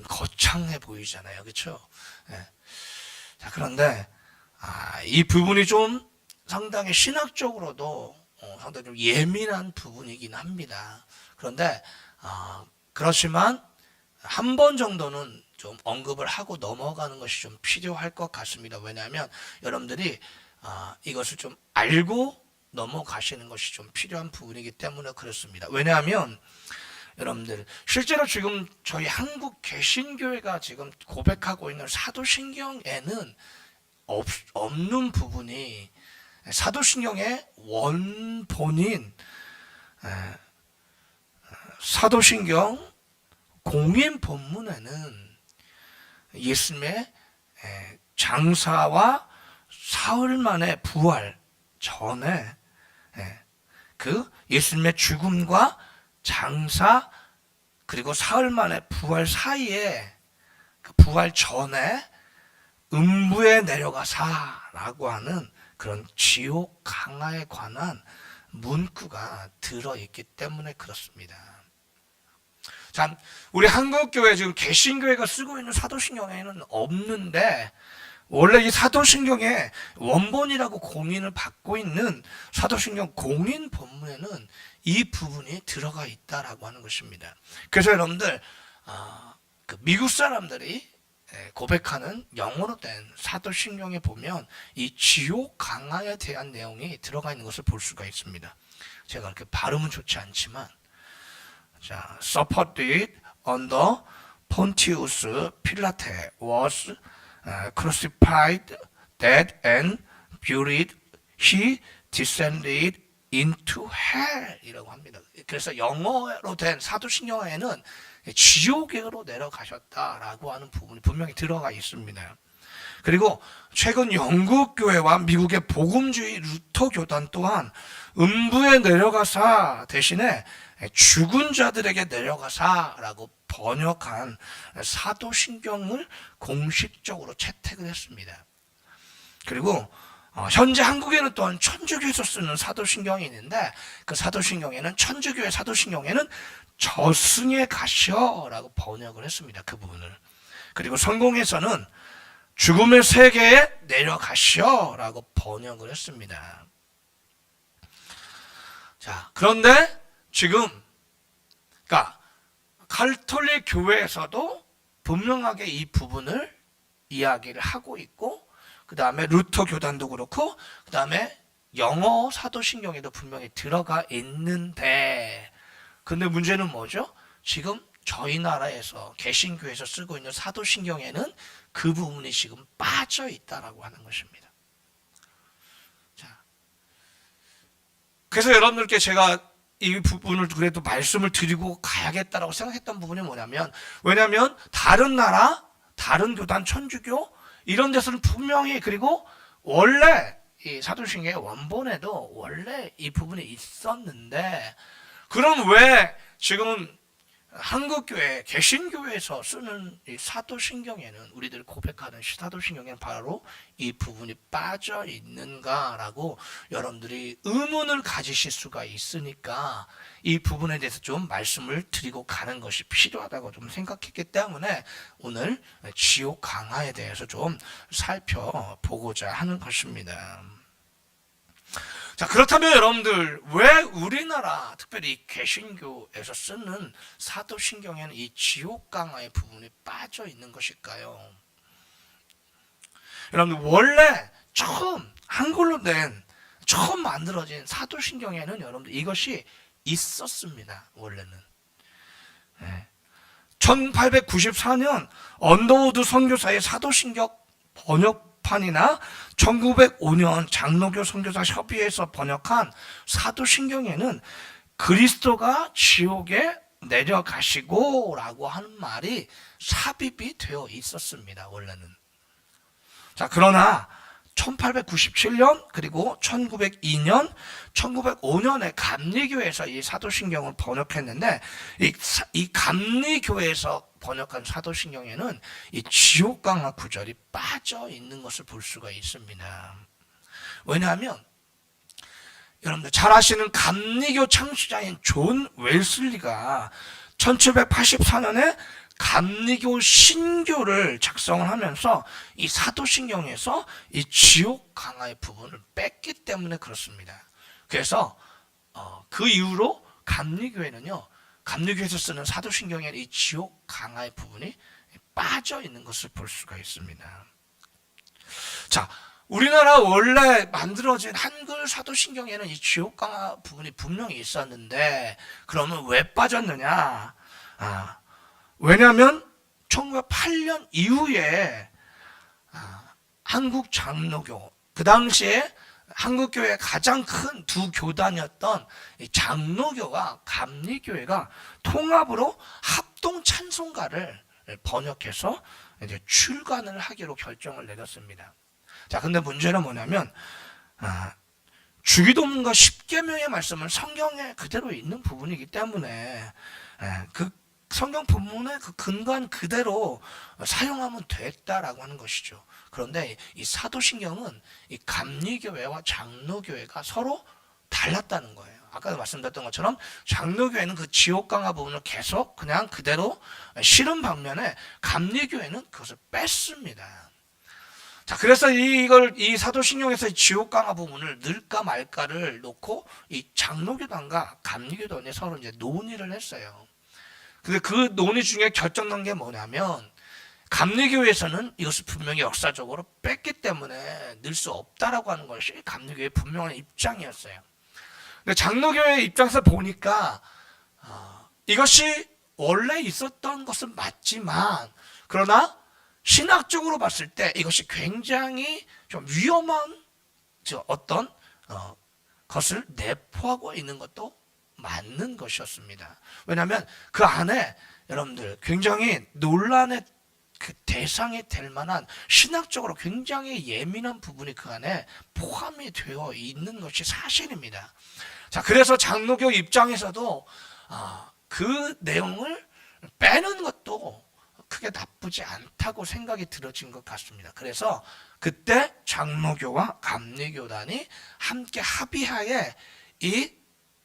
거창해 보이잖아요. 그렇죠? 자, 그런데 이 부분이 좀 상당히 신학적으로도 상당히 좀 예민한 부분이긴 합니다. 그런데 그렇지만 한 번 정도는 좀 언급을 하고 넘어가는 것이 좀 필요할 것 같습니다. 왜냐하면 여러분들이 이것을 좀 알고 넘어가시는 것이 좀 필요한 부분이기 때문에 그렇습니다. 왜냐하면 여러분들 실제로 지금 저희 한국 개신교회가 지금 고백하고 있는 사도신경에는 없는 부분이 사도신경의 원본인 사도신경 공인 본문에는 예수님의 장사와 사흘 만에 부활 전에 그 예수님의 죽음과 장사 그리고 사흘 만에 부활 사이에 그 부활 전에 음부에 내려가사라고 하는 그런 지옥 강화에 관한 문구가 들어있기 때문에 그렇습니다. 참, 우리 한국교회 지금 개신교회가 쓰고 있는 사도신경에는 없는데 원래 이 사도신경의 원본이라고 공인을 받고 있는 사도신경 공인 본문에는 이 부분이 들어가 있다라고 하는 것입니다. 그래서 여러분들 그 미국 사람들이 고백하는 영어로 된 사도신경에 보면 이 지옥 강화에 대한 내용이 들어가 있는 것을 볼 수가 있습니다. 제가 그렇게 발음은 좋지 않지만 자, supported under Pontius Pilate was crucified, dead and buried. He descended into hell 이라고 합니다. 그래서 영어로 된 사도신경에는 지옥으로 내려가셨다라고 하는 부분이 분명히 들어가 있습니다. 그리고 최근 영국 교회와 미국의 복음주의 루터 교단 또한 음부에 내려가사 대신에 죽은 자들에게 내려가사라고 번역한 사도신경을 공식적으로 채택을 했습니다. 그리고 현재 한국에는 또한 천주교에서 쓰는 사도신경이 있는데 그 사도신경에는 천주교의 사도신경에는 저승에 가셔라고 번역을 했습니다. 그 부분을. 그리고 성공에서는 죽음의 세계에 내려가셔라고 번역을 했습니다. 자, 그런데 지금 그러니까 가톨릭 교회에서도 분명하게 이 부분을 이야기를 하고 있고 그 다음에 루터 교단도 그렇고 그 다음에 영어 사도신경에도 분명히 들어가 있는데 근데 문제는 뭐죠? 지금 저희 나라에서 개신교에서 쓰고 있는 사도신경에는 그 부분이 지금 빠져 있다라고 하는 것입니다. 자, 그래서 여러분들께 제가 이 부분을 그래도 말씀을 드리고 가야겠다라고 생각했던 부분이 뭐냐면 왜냐하면 다른 나라, 다른 교단, 천주교 이런 데서는 분명히 그리고 원래 이 사도신경의 원본에도 원래 이 부분이 있었는데, 그럼 왜 지금 한국교회, 개신교회에서 쓰는 이 사도신경에는, 우리들이 고백하는 사도신경에는 바로 이 부분이 빠져 있는가라고 여러분들이 의문을 가지실 수가 있으니까 이 부분에 대해서 좀 말씀을 드리고 가는 것이 필요하다고 좀 생각했기 때문에 오늘 지옥 강화에 대해서 좀 살펴보고자 하는 것입니다. 자, 그렇다면 여러분들, 왜 우리나라 특별히 개신교에서 쓰는 사도신경에는 이 지옥 강화의 부분이 빠져 있는 것일까요? 여러분들, 원래 한글로 된 처음 만들어진 사도신경에는 여러분들 이것이 있었습니다. 원래는 1894년 언더우드 선교사의 사도신경 번역판이나 1905년 장로교 선교사 협의회에서 번역한 사도신경에는 그리스도가 지옥에 내려가시고 라고 하는 말이 삽입이 되어 있었습니다. 원래는. 자, 그러나 1897년 그리고 1902년, 1905년에 감리교에서 이 사도신경을 번역했는데, 이 감리교에서 번역한 사도신경에는 이 지옥강화 구절이 빠져 있는 것을 볼 수가 있습니다. 왜냐하면 여러분들 잘 아시는 감리교 창시자인 존 웰슬리가 1784년에 감리교 신교를 작성을 하면서 이 사도신경에서 이 지옥 강화의 부분을 뺐기 때문에 그렇습니다. 그래서 그 이후로 감리교회는요, 감리교에서 쓰는 사도신경에 이 지옥 강화의 부분이 빠져 있는 것을 볼 수가 있습니다. 자, 우리나라 원래 만들어진 한글 사도신경에는 이 지옥 강화 부분이 분명히 있었는데, 그러면 왜 빠졌느냐? 왜냐하면 1908년 이후에 한국 장로교, 그 당시에 한국교회의 가장 큰 두 교단이었던 장로교와 감리교회가 통합으로 합동 찬송가를 번역해서 이제 출간을 하기로 결정을 내렸습니다. 자, 근데 문제는 뭐냐면 주기도문과 십계명의 말씀은 성경에 그대로 있는 부분이기 때문에 그 성경 본문의 그 근간 그대로 사용하면 됐다라고 하는 것이죠. 그런데 이 사도신경은 이 감리교회와 장로교회가 서로 달랐다는 거예요. 아까 말씀드렸던 것처럼 장로교회는 그 지옥강화 부분을 계속 그냥 그대로 실은 반면에 감리교회는 그것을 뺐습니다. 자, 그래서 이 사도신경에서 지옥강화 부분을 넣을까 말까를 놓고 이 장로교단과 감리교단이 서로 이제 논의를 했어요. 근데 그 논의 중에 결정난 게 뭐냐면, 감리교회에서는 이것을 분명히 역사적으로 뺐기 때문에 넣을 수 없다라고 하는 것이 감리교회의 분명한 입장이었어요. 근데 장로교회의 입장에서 보니까 이것이 원래 있었던 것은 맞지만, 그러나 신학적으로 봤을 때 이것이 굉장히 좀 위험한 어떤 것을 내포하고 있는 것도 맞는 것이었습니다. 왜냐하면 그 안에 여러분들 굉장히 논란의 그 대상이 될 만한 신학적으로 굉장히 예민한 부분이 그 안에 포함이 되어 있는 것이 사실입니다. 자, 그래서 장로교 입장에서도 그 내용을 빼는 것도 크게 나쁘지 않다고 생각이 들어진 것 같습니다. 그래서 그때 장로교와 감리교단이 함께 합의하에 이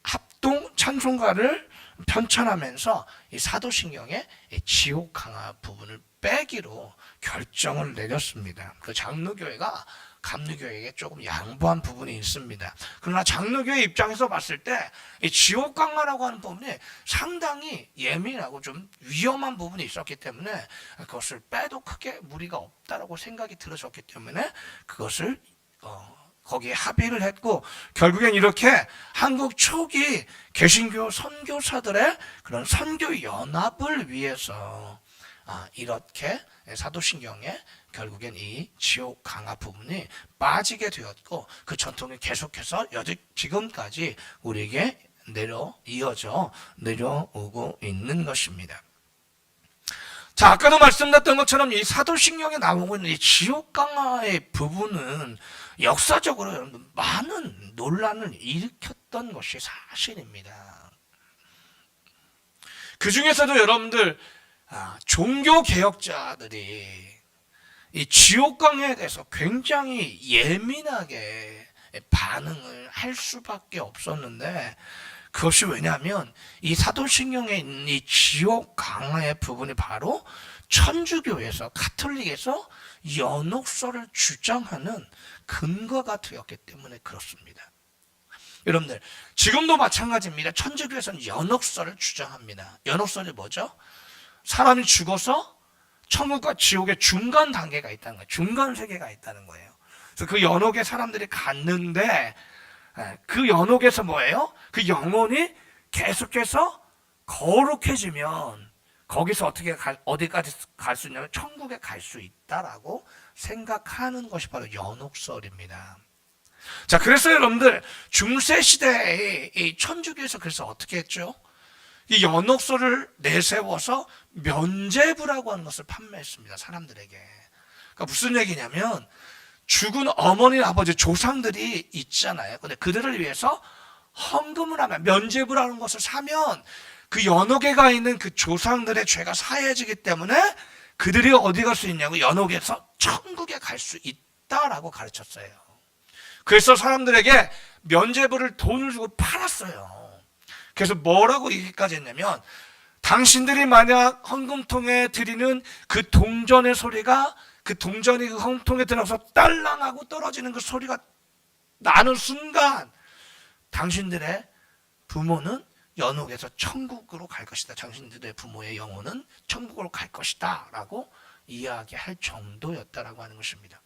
합동 찬송가를 편찬하면서 이 사도신경의 지옥 강화 부분을 빼기로 결정을 내렸습니다. 그 장로교회가 감리교회에게 조금 양보한 부분이 있습니다. 그러나 장로교회 입장에서 봤을 때 이 지옥 강화라고 하는 부분이 상당히 예민하고 좀 위험한 부분이 있었기 때문에 그것을 빼도 크게 무리가 없다라고 생각이 들어졌기 때문에 그것을 거기에 합의를 했고, 결국엔 이렇게 한국 초기 개신교 선교사들의 그런 선교 연합을 위해서 이렇게 사도신경에 결국엔 이 지옥 강화 부분이 빠지게 되었고, 그 전통이 계속해서 지금까지 우리에게 이어져 내려오고 있는 것입니다. 자, 아까도 말씀드렸던 것처럼 이 사도신경에 나오고 있는 이 지옥 강화의 부분은 역사적으로 여러분 많은 논란을 일으켰던 것이 사실입니다. 그 중에서도 여러분들 종교 개혁자들이 이 지옥 강화에 대해서 굉장히 예민하게 반응을 할 수밖에 없었는데, 그것이 왜냐하면 이 사도신경에 있는 이 지옥 강화의 부분이 바로 천주교에서, 가톨릭에서 연옥설을 주장하는 근거가 되었기 때문에 그렇습니다. 여러분들, 지금도 마찬가지입니다. 천주교에서는 연옥설을 주장합니다. 연옥설이 뭐죠? 사람이 죽어서 천국과 지옥의 중간 단계가 있다는 거예요. 중간 세계가 있다는 거예요. 그래서 그 연옥에 사람들이 갔는데, 그 연옥에서 뭐예요? 그 영혼이 계속해서 거룩해지면 거기서 어디까지 갈 수 있냐면 천국에 갈 수 있다라고 생각하는 것이 바로 연옥설입니다. 자, 그래서 여러분들 중세 시대에 이 천주교에서 그래서 어떻게 했죠? 이 연옥설을 내세워서 면죄부라고 하는 것을 판매했습니다. 사람들에게. 그러니까 무슨 얘기냐면, 죽은 어머니, 아버지, 조상들이 있잖아요. 근데 그들을 위해서 헌금을 하면, 면죄부라는 것을 사면 그 연옥에 가 있는 그 조상들의 죄가 사해지기 때문에 그들이 어디 갈 수 있냐고, 연옥에서 천국에 갈 수 있다라고 가르쳤어요. 그래서 사람들에게 면죄부를 돈을 주고 팔았어요. 그래서 뭐라고 얘기까지 했냐면, 당신들이 만약 헌금통에 드리는 그 동전의 소리가, 그 동전이 그 헌금통에 들어가서 딸랑하고 떨어지는 그 소리가 나는 순간 당신들의 부모는 연옥에서 천국으로 갈 것이다. 당신들의 부모의 영혼은 천국으로 갈 것이다 라고 이야기할 정도였다라고 하는 것입니다.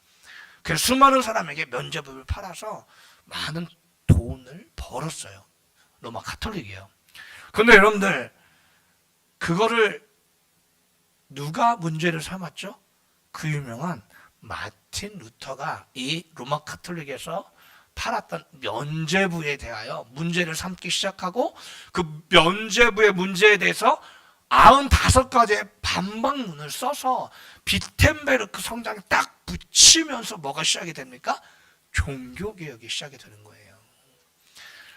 그래서 수많은 사람에게 면죄부를 팔아서 많은 돈을 벌었어요. 로마 가톨릭이에요. 그런데 여러분들, 그거를 누가 문제를 삼았죠? 그 유명한 마틴 루터가 이 로마 가톨릭에서 팔았던 면죄부에 대하여 문제를 삼기 시작하고, 그 면죄부의 문제에 대해서 95가지의 반박문을 써서 비텐베르크 성당에 딱 붙이면서 뭐가 시작이 됩니까? 종교개혁이 시작이 되는 거예요.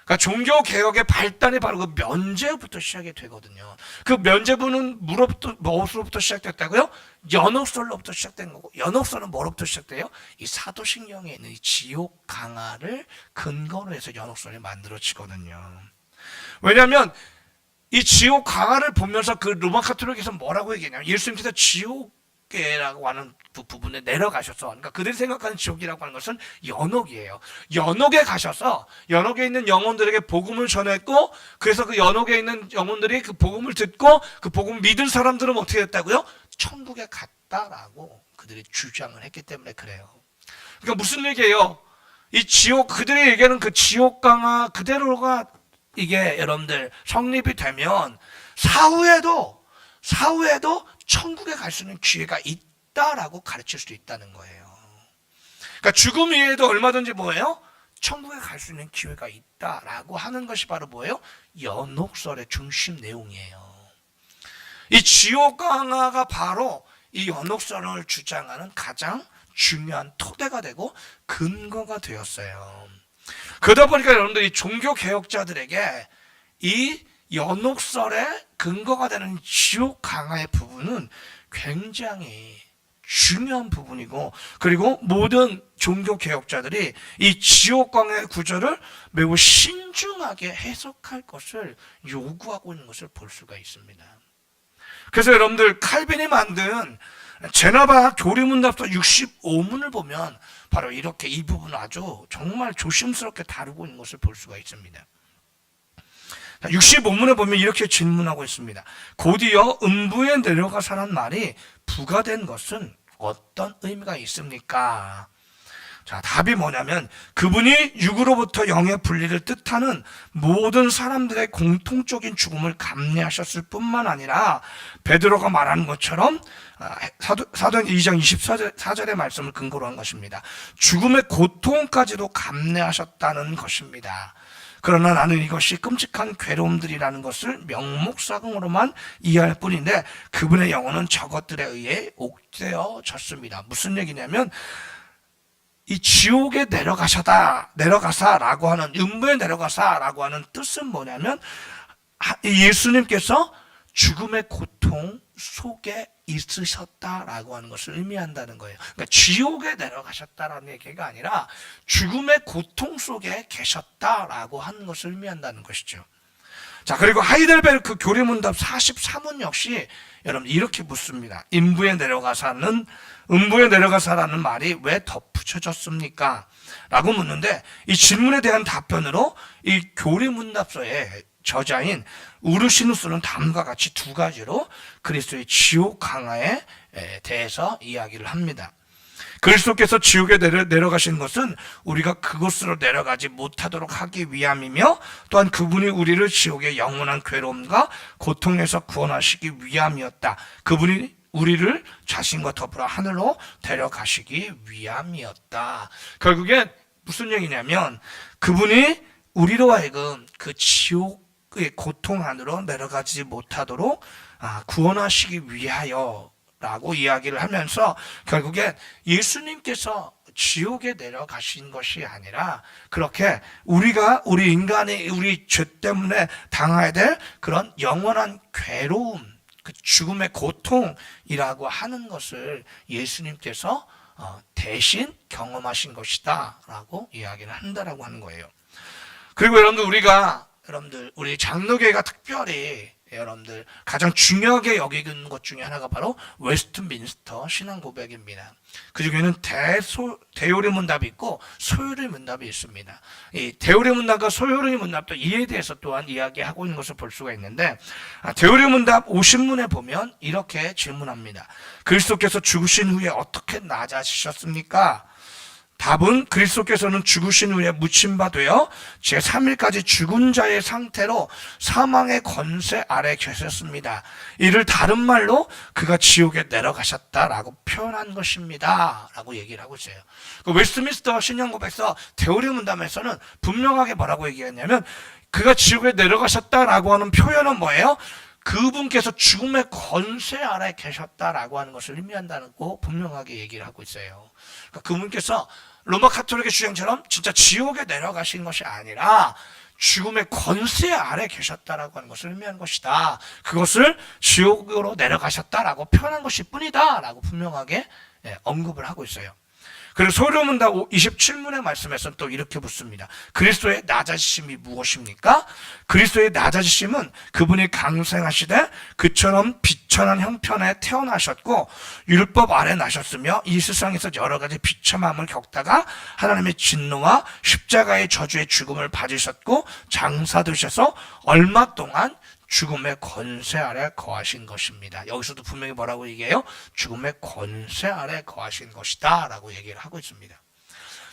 그러니까 종교개혁의 발단이 바로 그 면죄부터 시작이 되거든요. 그 면죄부는 무엇으로부터 시작됐다고요? 연옥설로부터 시작된 거고, 연옥설은 뭐로부터 시작돼요? 이 사도신경에 있는 이 지옥 강화를 근거로 해서 연옥설이 만들어지거든요. 왜냐하면 이 지옥 강화를 보면서 그 로마 가톨릭에서 뭐라고 얘기했냐면, 예수님께서 지옥계라고 하는 부분에 내려가셔서, 그러니까 그들이 생각하는 지옥이라고 하는 것은 연옥이에요. 연옥에 가셔서 연옥에 있는 영혼들에게 복음을 전했고, 그래서 그 연옥에 있는 영혼들이 그 복음을 듣고 그 복음을 믿은 사람들은 어떻게 됐다고요? 천국에 갔다라고 그들이 주장을 했기 때문에 그래요. 그러니까 무슨 얘기예요? 이 지옥, 그들이 얘기하는 그 지옥 강화 그대로가 이게 여러분들 성립이 되면 사후에도 천국에 갈 수 있는 기회가 있다라고 가르칠 수 있다는 거예요. 그러니까 죽음 이후에도 얼마든지 뭐예요? 천국에 갈 수 있는 기회가 있다라고 하는 것이 바로 뭐예요? 연옥설의 중심 내용이에요. 이 지옥 강화가 바로 이 연옥설을 주장하는 가장 중요한 토대가 되고 근거가 되었어요. 그러다 보니까 여러분들 이 종교 개혁자들에게 이 연옥설의 근거가 되는 지옥 강화의 부분은 굉장히 중요한 부분이고, 그리고 모든 종교 개혁자들이 이 지옥 강화의 구절을 매우 신중하게 해석할 것을 요구하고 있는 것을 볼 수가 있습니다. 그래서 여러분들 칼빈이 만든 제나바 교리문답서 65문을 보면 바로 이렇게 이 부분을 아주 정말 조심스럽게 다루고 있는 것을 볼 수가 있습니다. 65문에 보면 이렇게 질문하고 있습니다. 곧이어 음부에 내려가사란 말이 부가된 것은 어떤 의미가 있습니까? 자, 답이 뭐냐면, 그분이 육으로부터 영의 분리를 뜻하는 모든 사람들의 공통적인 죽음을 감내하셨을 뿐만 아니라 베드로가 말하는 것처럼 사도행 2장 24절의 말씀을 근거로 한 것입니다. 죽음의 고통까지도 감내하셨다는 것입니다. 그러나 나는 이것이 끔찍한 괴로움들이라는 것을 명목사항으로만 이해할 뿐인데 그분의 영혼은 저것들에 의해 옥되어졌습니다. 무슨 얘기냐면 이 지옥에 내려가사라고 하는, 음부에 내려가사라고 하는 뜻은 뭐냐면 예수님께서 죽음의 고통 속에 있으셨다라고 하는 것을 의미한다는 거예요. 그러니까 지옥에 내려가셨다라는 얘기가 아니라 죽음의 고통 속에 계셨다라고 하는 것을 의미한다는 것이죠. 자, 그리고 하이델베르크 교리문답 43문 역시 여러분 이렇게 묻습니다. 음부에 내려가사라는 말이 왜 덧붙여졌습니까? 라고 묻는데 이 질문에 대한 답변으로 이 교리문답서에 저자인 우르시누스는 다음과 같이 두 가지로 그리스도의 지옥 강화에 대해서 이야기를 합니다. 그리스도께서 지옥에 내려가신 것은 우리가 그곳으로 내려가지 못하도록 하기 위함이며 또한 그분이 우리를 지옥의 영원한 괴로움과 고통에서 구원하시기 위함이었다. 그분이 우리를 자신과 더불어 하늘로 데려가시기 위함이었다. 결국엔 무슨 얘기냐면 그분이 우리로 하여금 그 지옥의 고통 안으로 내려가지 못하도록 구원하시기 위하여 라고 이야기를 하면서 결국엔 예수님께서 지옥에 내려가신 것이 아니라 그렇게 우리 인간이 우리 죄 때문에 당해야 될 그런 영원한 괴로움, 그 죽음의 고통이라고 하는 것을 예수님께서 대신 경험하신 것이다 라고 이야기를 한다라고 하는 거예요. 그리고 여러분들 우리 장로교회가 특별히 여러분들 가장 중요하게 여기는 것 중에 하나가 바로 웨스트민스터 신앙 고백입니다. 그 중에는 대요리 문답이 있고 소요리 문답이 있습니다. 이 대요리 문답과 소요리 문답도 이에 대해서 또한 이야기하고 있는 것을 볼 수가 있는데 대요리 문답 50문에 보면 이렇게 질문합니다. 그리스도께서 죽으신 후에 어떻게 낮아지셨습니까? 답은 그리스도께서는 죽으신 후에 묻힌 바 되어 제3일까지 죽은 자의 상태로 사망의 권세 아래 계셨습니다. 이를 다른 말로 그가 지옥에 내려가셨다라고 표현한 것입니다 라고 얘기를 하고 있어요. 그 웨스트민스터 신앙고백서 대오리 문답에서는 분명하게 뭐라고 얘기했냐면 그가 지옥에 내려가셨다라고 하는 표현은 뭐예요? 그분께서 죽음의 권세 아래 계셨다라고 하는 것을 의미한다고 분명하게 얘기를 하고 있어요. 그러니까 그분께서 로마 카톨릭의 주장처럼 진짜 지옥에 내려가신 것이 아니라 죽음의 권세 아래 계셨다라고 하는 것을 의미하는 것이다. 그것을 지옥으로 내려가셨다라고 표현한 것일 뿐이다 라고 분명하게 언급을 하고 있어요. 그리고 소요문답 27문의 말씀에서는 또 이렇게 묻습니다. 그리스도의 낮아지심이 무엇입니까? 그리스도의 낮아지심은 그분이 강생하시되 그처럼 비천한 형편에 태어나셨고 율법 아래 나셨으며 이 세상에서 여러 가지 비참함을 겪다가 하나님의 진노와 십자가의 저주의 죽음을 받으셨고 장사되셔서 얼마 동안 죽음의 권세 아래 거하신 것입니다. 여기서도 분명히 뭐라고 얘기해요? 죽음의 권세 아래 거하신 것이다 라고 얘기를 하고 있습니다.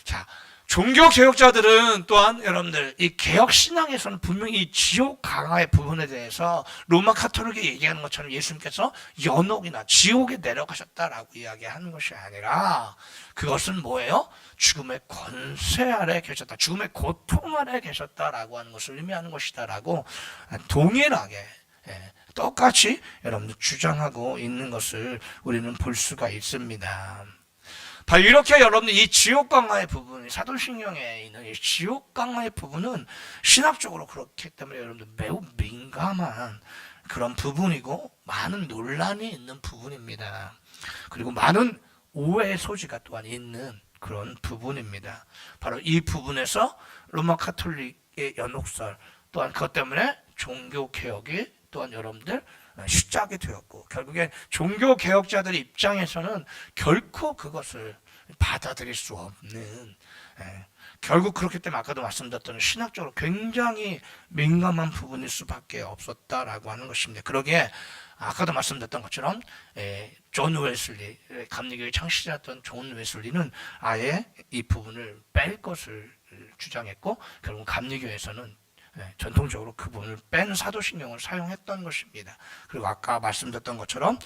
자, 종교 개혁자들은 또한 여러분들 이 개혁 신앙에서는 분명히 이 지옥 강화의 부분에 대해서 로마 카톨릭이 얘기하는 것처럼 예수님께서 연옥이나 지옥에 내려가셨다라고 이야기하는 것이 아니라 그것은 뭐예요? 죽음의 권세 아래 계셨다, 죽음의 고통 아래 계셨다라고 하는 것을 의미하는 것이다라고 동일하게 똑같이 여러분들 주장하고 있는 것을 우리는 볼 수가 있습니다. 바로 이렇게 여러분들 이 지옥 강화의 부분, 사도신경에 있는 이 지옥 강화의 부분은 신학적으로 그렇기 때문에 여러분들 매우 민감한 그런 부분이고 많은 논란이 있는 부분입니다. 그리고 많은 오해의 소지가 또한 있는 그런 부분입니다. 바로 이 부분에서 로마 카톨릭의 연옥설 또한 그것 때문에 종교 개혁이 또한 여러분들 시작이 되었고 결국에 종교 개혁자들의 입장에서는 결코 그것을 받아들일 수 없는 결국 그렇기 때문에 아까도 말씀드렸던 신학적으로 굉장히 민감한 부분일 수밖에 없었다라고 하는 것입니다. 그러기에 아까도 말씀드렸던 것처럼 존 웨슬리, 감리교의 창시자였던 존 웨슬리는 아예 이 부분을 뺄 것을 주장했고 결국 감리교에서는 전통적으로 그 부분을 뺀 사도신경을 사용했던 것입니다. 그리고 아까 말씀드렸던 것처럼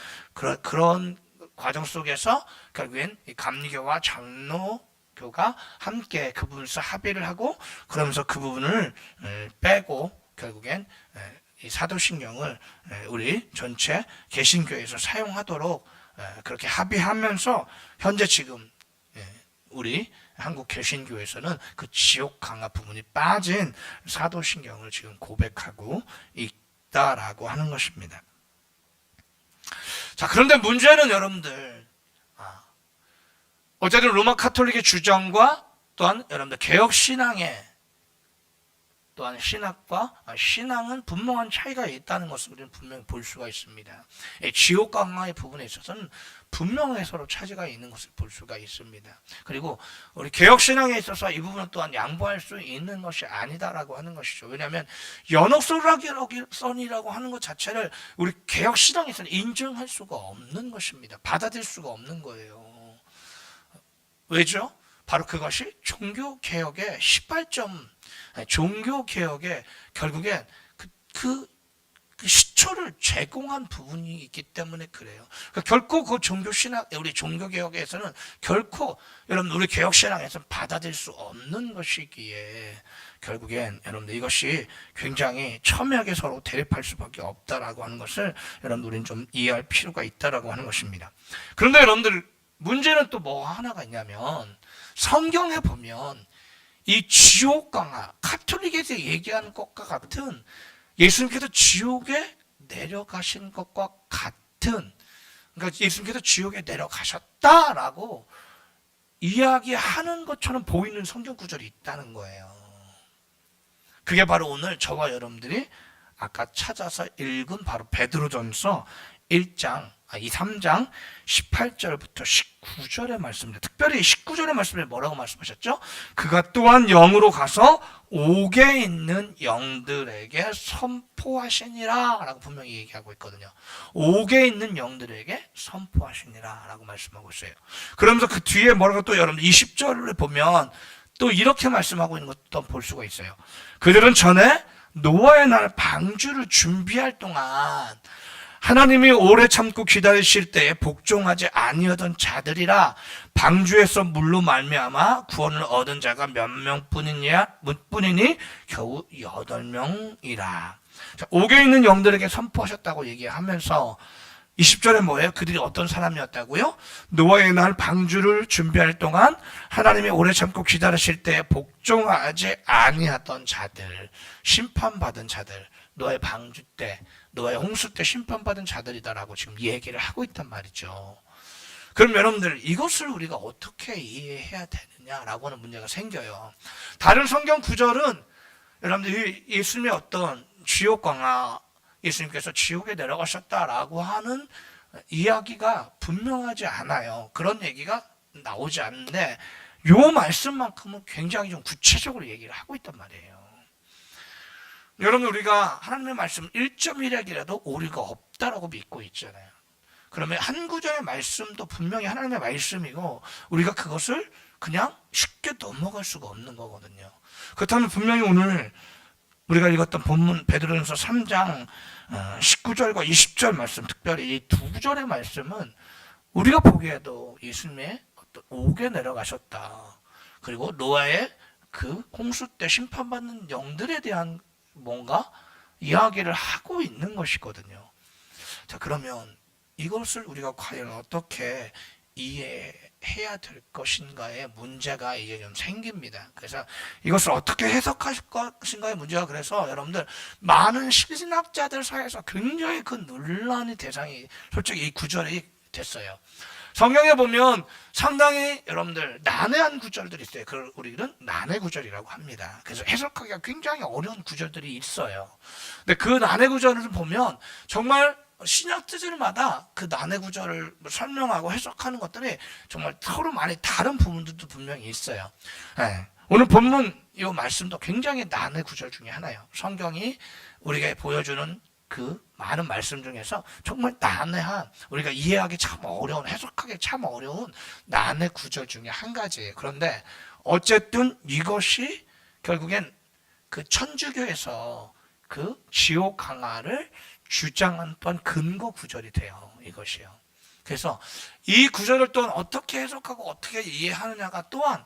그런 과정 속에서 결국엔 감리교와 장로 기독교가 함께 그 부분에서 합의를 하고 그러면서 그 부분을 빼고 결국엔 이 사도신경을 우리 전체 개신교에서 사용하도록 그렇게 합의하면서 현재 지금 우리 한국 개신교에서는 그 지옥 강화 부분이 빠진 사도신경을 지금 고백하고 있다라고 하는 것입니다. 자, 그런데 문제는 여러분들, 어쨌든 로마 카톨릭의 주장과 또한 여러분들 개혁신앙의 또한 신앙은 분명한 차이가 있다는 것을 우리는 분명히 볼 수가 있습니다. 지옥 강화의 부분에 있어서는 분명히 서로 차이가 있는 것을 볼 수가 있습니다. 그리고 우리 개혁신앙에 있어서 이 부분은 또한 양보할 수 있는 것이 아니다라고 하는 것이죠. 왜냐하면 연옥선이라고 하는 것 자체를 우리 개혁신앙에서는 인정할 수가 없는 것입니다. 받아들일 수가 없는 거예요. 왜죠? 바로 그것이 종교개혁의 시발점, 종교개혁의 결국엔 그 시초를 제공한 부분이 있기 때문에 그래요. 그러니까 결코 그 종교신앙, 우리 종교개혁에서는 결코 여러분 우리 개혁신앙에서는 받아들일 수 없는 것이기에 결국엔 여러분들 이것이 굉장히 첨예하게 서로 대립할 수밖에 없다라고 하는 것을 여러분 우리는 좀 이해할 필요가 있다라고 하는 것입니다. 그런데 여러분들 문제는 또 뭐 하나가 있냐면 성경에 보면 이 지옥 강화, 카톨릭에서 얘기하는 것과 같은 예수님께서 지옥에 내려가신 것과 같은, 그러니까 예수님께서 지옥에 내려가셨다라고 이야기하는 것처럼 보이는 성경 구절이 있다는 거예요. 그게 바로 오늘 저와 여러분들이 아까 찾아서 읽은 바로 베드로전서 3장 18절부터 19절의 말씀입니다. 특별히 19절의 말씀에 뭐라고 말씀하셨죠? 그가 또한 영으로 가서 옥에 있는 영들에게 선포하시니라 라고 분명히 얘기하고 있거든요. 옥에 있는 영들에게 선포하시니라 라고 말씀하고 있어요. 그러면서 그 뒤에 뭐라고 또 여러분 20절을 보면 또 이렇게 말씀하고 있는 것도 볼 수가 있어요. 그들은 전에 노아의 날 방주를 준비할 동안 하나님이 오래 참고 기다리실 때에 복종하지 아니하던 자들이라 방주에서 물로 말미암아 구원을 얻은 자가 몇 명뿐이니 겨우 8명이라. 옥에 있는 영들에게 선포하셨다고 얘기하면서 20절에 뭐예요? 그들이 어떤 사람이었다고요? 노아의 날 방주를 준비할 동안 하나님이 오래 참고 기다리실 때에 복종하지 아니하던 자들, 심판받은 자들, 노아의 방주 때, 노아의 홍수 때 심판받은 자들이다라고 지금 얘기를 하고 있단 말이죠. 그럼 여러분들 이것을 우리가 어떻게 이해해야 되느냐라고 하는 문제가 생겨요. 다른 성경 구절은 여러분들 예수님의 어떤 지옥 강화, 예수님께서 지옥에 내려가셨다라고 하는 이야기가 분명하지 않아요. 그런 얘기가 나오지 않는데 요 말씀만큼은 굉장히 좀 구체적으로 얘기를 하고 있단 말이에요. 여러분 우리가 하나님의 말씀 1.1핵이라도 오류가 없다라고 믿고 있잖아요. 그러면 한 구절의 말씀도 분명히 하나님의 말씀이고 우리가 그것을 그냥 쉽게 넘어갈 수가 없는 거거든요. 그렇다면 분명히 오늘 우리가 읽었던 본문 베드로전서 3장 19절과 20절 말씀, 특별히 이 두 구절의 말씀은 우리가 보기에도 예수님의 어떤 옥에 내려가셨다. 그리고 노아의 그 홍수 때 심판받는 영들에 대한 뭔가 이야기를 하고 있는 것이거든요. 자, 그러면 이것을 우리가 과연 어떻게 이해해야 될 것인가의 문제가 이제 좀 생깁니다. 그래서 이것을 어떻게 해석할 것인가의 문제가 그래서 여러분들 많은 신학자들 사이에서 굉장히 그 논란의 대상이 솔직히 이 구절이 됐어요. 성경에 보면 상당히 여러분들 난해한 구절들이 있어요. 그걸 우리는 난해 구절이라고 합니다. 그래서 해석하기가 굉장히 어려운 구절들이 있어요. 근데 그 난해 구절을 보면 정말 신학자들마다 그 난해 구절을 설명하고 해석하는 것들이 정말 서로 많이 다른 부분들도 분명히 있어요. 네. 오늘 본문 이 말씀도 굉장히 난해 구절 중에 하나예요. 성경이 우리가 보여주는 그 많은 말씀 중에서 정말 난해한, 우리가 이해하기 참 어려운, 해석하기 참 어려운 난해 구절 중에 한 가지예요. 그런데 어쨌든 이것이 결국엔 그 천주교에서 그 지옥 강화를 주장한 근거 구절이 돼요. 이것이요. 그래서 이 구절을 또한 어떻게 해석하고 어떻게 이해하느냐가 또한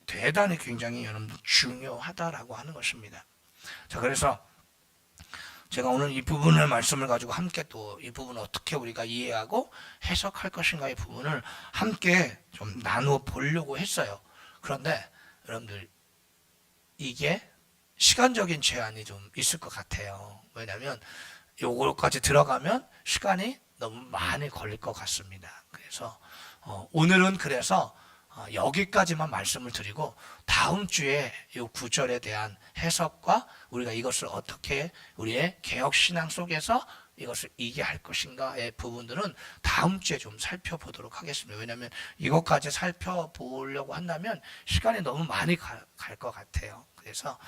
대단히 굉장히 여러분들 중요하다라고 하는 것입니다. 자, 그래서 제가 오늘 이 부분의 말씀을 가지고 함께 또 이 부분을 어떻게 우리가 이해하고 해석할 것인가의 부분을 함께 좀 나누어 보려고 했어요. 그런데 여러분들 이게 시간적인 제한이 좀 있을 것 같아요. 왜냐하면 요거까지 들어가면 시간이 너무 많이 걸릴 것 같습니다. 그래서 오늘은 그래서 여기까지만 말씀을 드리고 다음 주에 이 구절에 대한 해석과 우리가 이것을 어떻게 우리의 개혁신앙 속에서 이것을 이해할 것인가의 부분들은 다음 주에 좀 살펴보도록 하겠습니다. 왜냐하면 이것까지 살펴보려고 한다면 시간이 너무 많이 갈 것 같아요. 그래서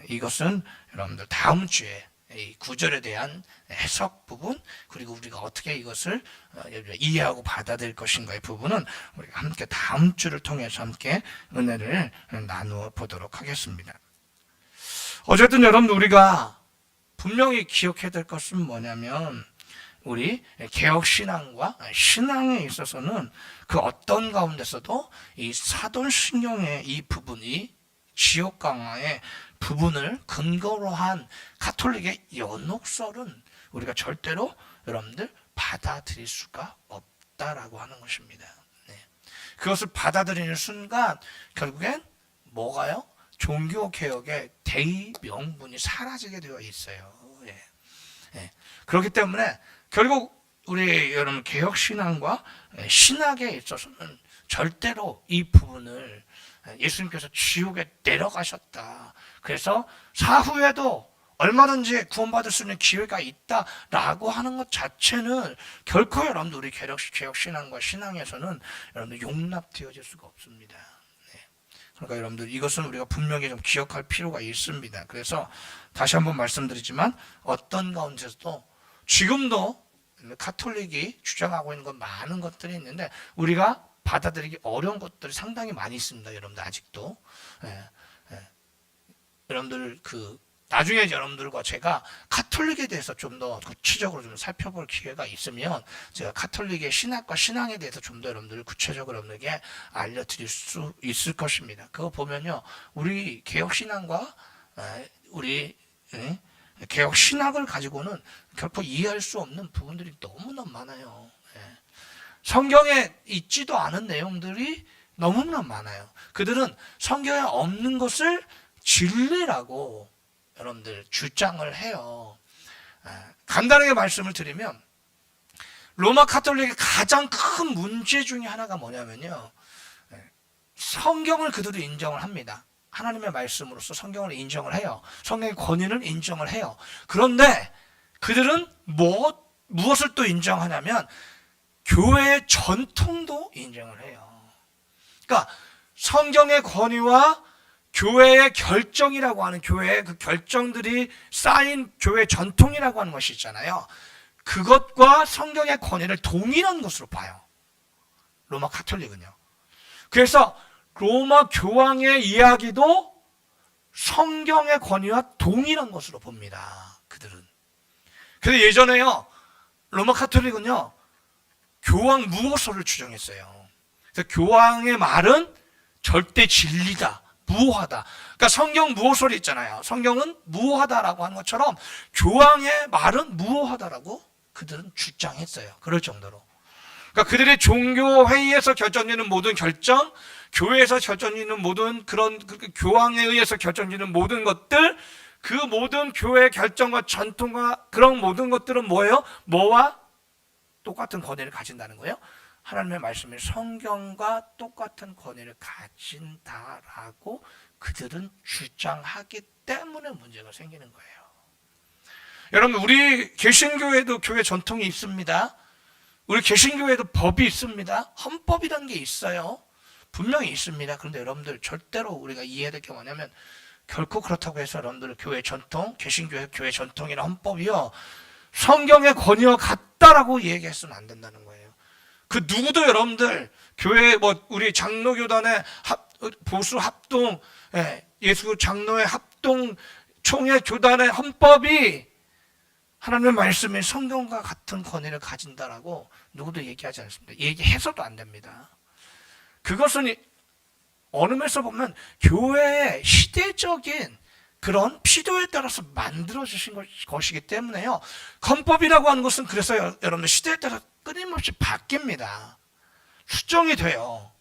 이것은 여러분들 다음 주에 이 구절에 대한 해석 부분 그리고 우리가 어떻게 이것을 이해하고 받아들일 것인가의 부분은 우리가 함께 다음 주를 통해서 함께 은혜를 나누어 보도록 하겠습니다. 어쨌든 여러분 우리가 분명히 기억해야 될 것은 뭐냐면 우리 개혁신앙과 신앙에 있어서는 그 어떤 가운데서도 이 사도신경의 이 부분이 지역 강화의 부분을 근거로 한 가톨릭의 연옥설은 우리가 절대로 여러분들 받아들일 수가 없다라고 하는 것입니다. 네. 그것을 받아들이는 순간 결국엔 뭐가요? 종교개혁의 대의명분이 사라지게 되어 있어요. 예. 예. 그렇기 때문에 결국 우리 여러분 개혁신앙과 신학에 있어서는 절대로 이 부분을 예수님께서 지옥에 내려가셨다. 그래서 사후에도 얼마든지 구원받을 수 있는 기회가 있다라고 하는 것 자체는 결코 여러분들 우리 개혁신앙과 신앙에서는 여러분들 용납되어질 수가 없습니다. 네. 그러니까 여러분들 이것은 우리가 분명히 좀 기억할 필요가 있습니다. 그래서 다시 한번 말씀드리지만 어떤 가운데서도 지금도 가톨릭이 주장하고 있는 건 많은 것들이 있는데 우리가 받아들이기 어려운 것들이 상당히 많이 있습니다. 여러분들 아직도 여러분들 나중에 여러분들과 제가 가톨릭에 대해서 좀 더 구체적으로 좀 살펴볼 기회가 있으면 제가 가톨릭의 신학과 신앙에 대해서 좀 더 여러분들 구체적으로 여러분들에게 알려드릴 수 있을 것입니다. 그거 보면요, 우리 개혁 신앙과 우리 개혁 신학을 가지고는 결코 이해할 수 없는 부분들이 너무나 많아요. 성경에 있지도 않은 내용들이 너무나 많아요. 그들은 성경에 없는 것을 진리라고 여러분들 주장을 해요. 간단하게 말씀을 드리면 로마 가톨릭의 가장 큰 문제 중에 하나가 뭐냐면요, 성경을 그들이 인정을 합니다. 하나님의 말씀으로서 성경을 인정을 해요. 성경의 권위를 인정을 해요. 그런데 그들은 무엇을 또 인정하냐면 교회의 전통도 인정을 해요. 그러니까 성경의 권위와 교회의 결정이라고 하는 교회의 그 결정들이 쌓인 교회 전통이라고 하는 것이 있잖아요. 그것과 성경의 권위를 동일한 것으로 봐요. 로마 가톨릭은요. 그래서 로마 교황의 이야기도 성경의 권위와 동일한 것으로 봅니다. 그들은. 그래서 예전에요, 로마 가톨릭은요, 교황 무호소를 주장했어요. 그래서 교황의 말은 절대 진리다, 무호하다. 그러니까 성경 무호소리 있잖아요. 성경은 무호하다라고 하는 것처럼 교황의 말은 무호하다라고 그들은 주장했어요. 그럴 정도로. 그러니까 그들의 종교 회의에서 결정되는 모든 결정, 교회에서 결정되는 모든 그런 교황에 의해서 결정되는 모든 것들, 그 모든 교회의 결정과 전통과 그런 모든 것들은 뭐예요? 뭐와 똑같은 권위를 가진다는 거예요. 하나님의 말씀이 성경과 똑같은 권위를 가진다라고 그들은 주장하기 때문에 문제가 생기는 거예요. 여러분, 우리 개신교회도 교회 전통이 있습니다. 우리 개신교회도 법이 있습니다. 헌법이라는 게 있어요. 분명히 있습니다. 그런데 여러분들 절대로 우리가 이해해야 될 게 뭐냐면 결코 그렇다고 해서 여러분들 교회 전통, 개신교회 교회 전통이나 헌법이요, 성경의 권위와 같다라고 얘기해서는 안 된다는 거예요. 그 누구도 여러분들 교회 우리 장로교단의 보수 합동, 예수 장로의 합동 총회 교단의 헌법이 하나님의 말씀이 성경과 같은 권위를 가진다라고 누구도 얘기하지 않습니다. 얘기해서도 안 됩니다. 그것은 어느 면에서 보면 교회의 시대적인 그런 필요에 따라서 만들어주신 것이기 때문에요. 헌법이라고 하는 것은 그래서 여러분들 시대에 따라 끊임없이 바뀝니다. 수정이 돼요.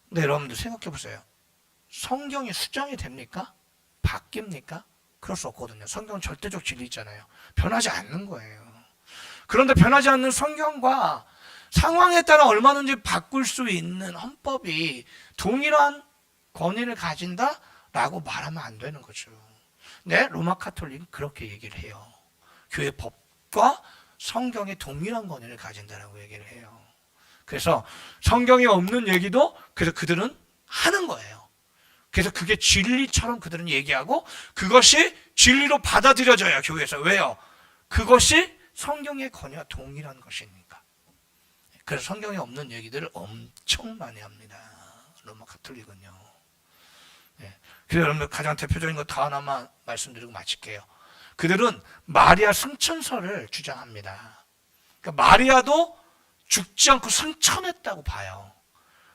근데 여러분들 생각해 보세요. 성경이 수정이 됩니까? 바뀝니까? 그럴 수 없거든요. 성경은 절대적 진리잖아요. 변하지 않는 거예요. 그런데 변하지 않는 성경과 상황에 따라 얼마든지 바꿀 수 있는 헌법이 동일한 권위를 가진다라고 말하면 안 되는 거죠. 네, 로마 카톨릭은 그렇게 얘기를 해요. 교회 법과 성경이 동일한 권위를 가진다라고 얘기를 해요. 그래서 성경이 없는 얘기도 그래서 그들은 하는 거예요. 그래서 그게 진리처럼 그들은 얘기하고 그것이 진리로 받아들여져요, 교회에서. 왜요? 그것이 성경의 권위와 동일한 것이니까. 그래서 성경에 없는 얘기들을 엄청 많이 합니다. 로마 카톨릭은요. 네. 그래서 여러분들 가장 대표적인 거 다 하나만 말씀드리고 마칠게요. 그들은 마리아 승천설을 주장합니다. 그러니까 마리아도 죽지 않고 승천했다고 봐요.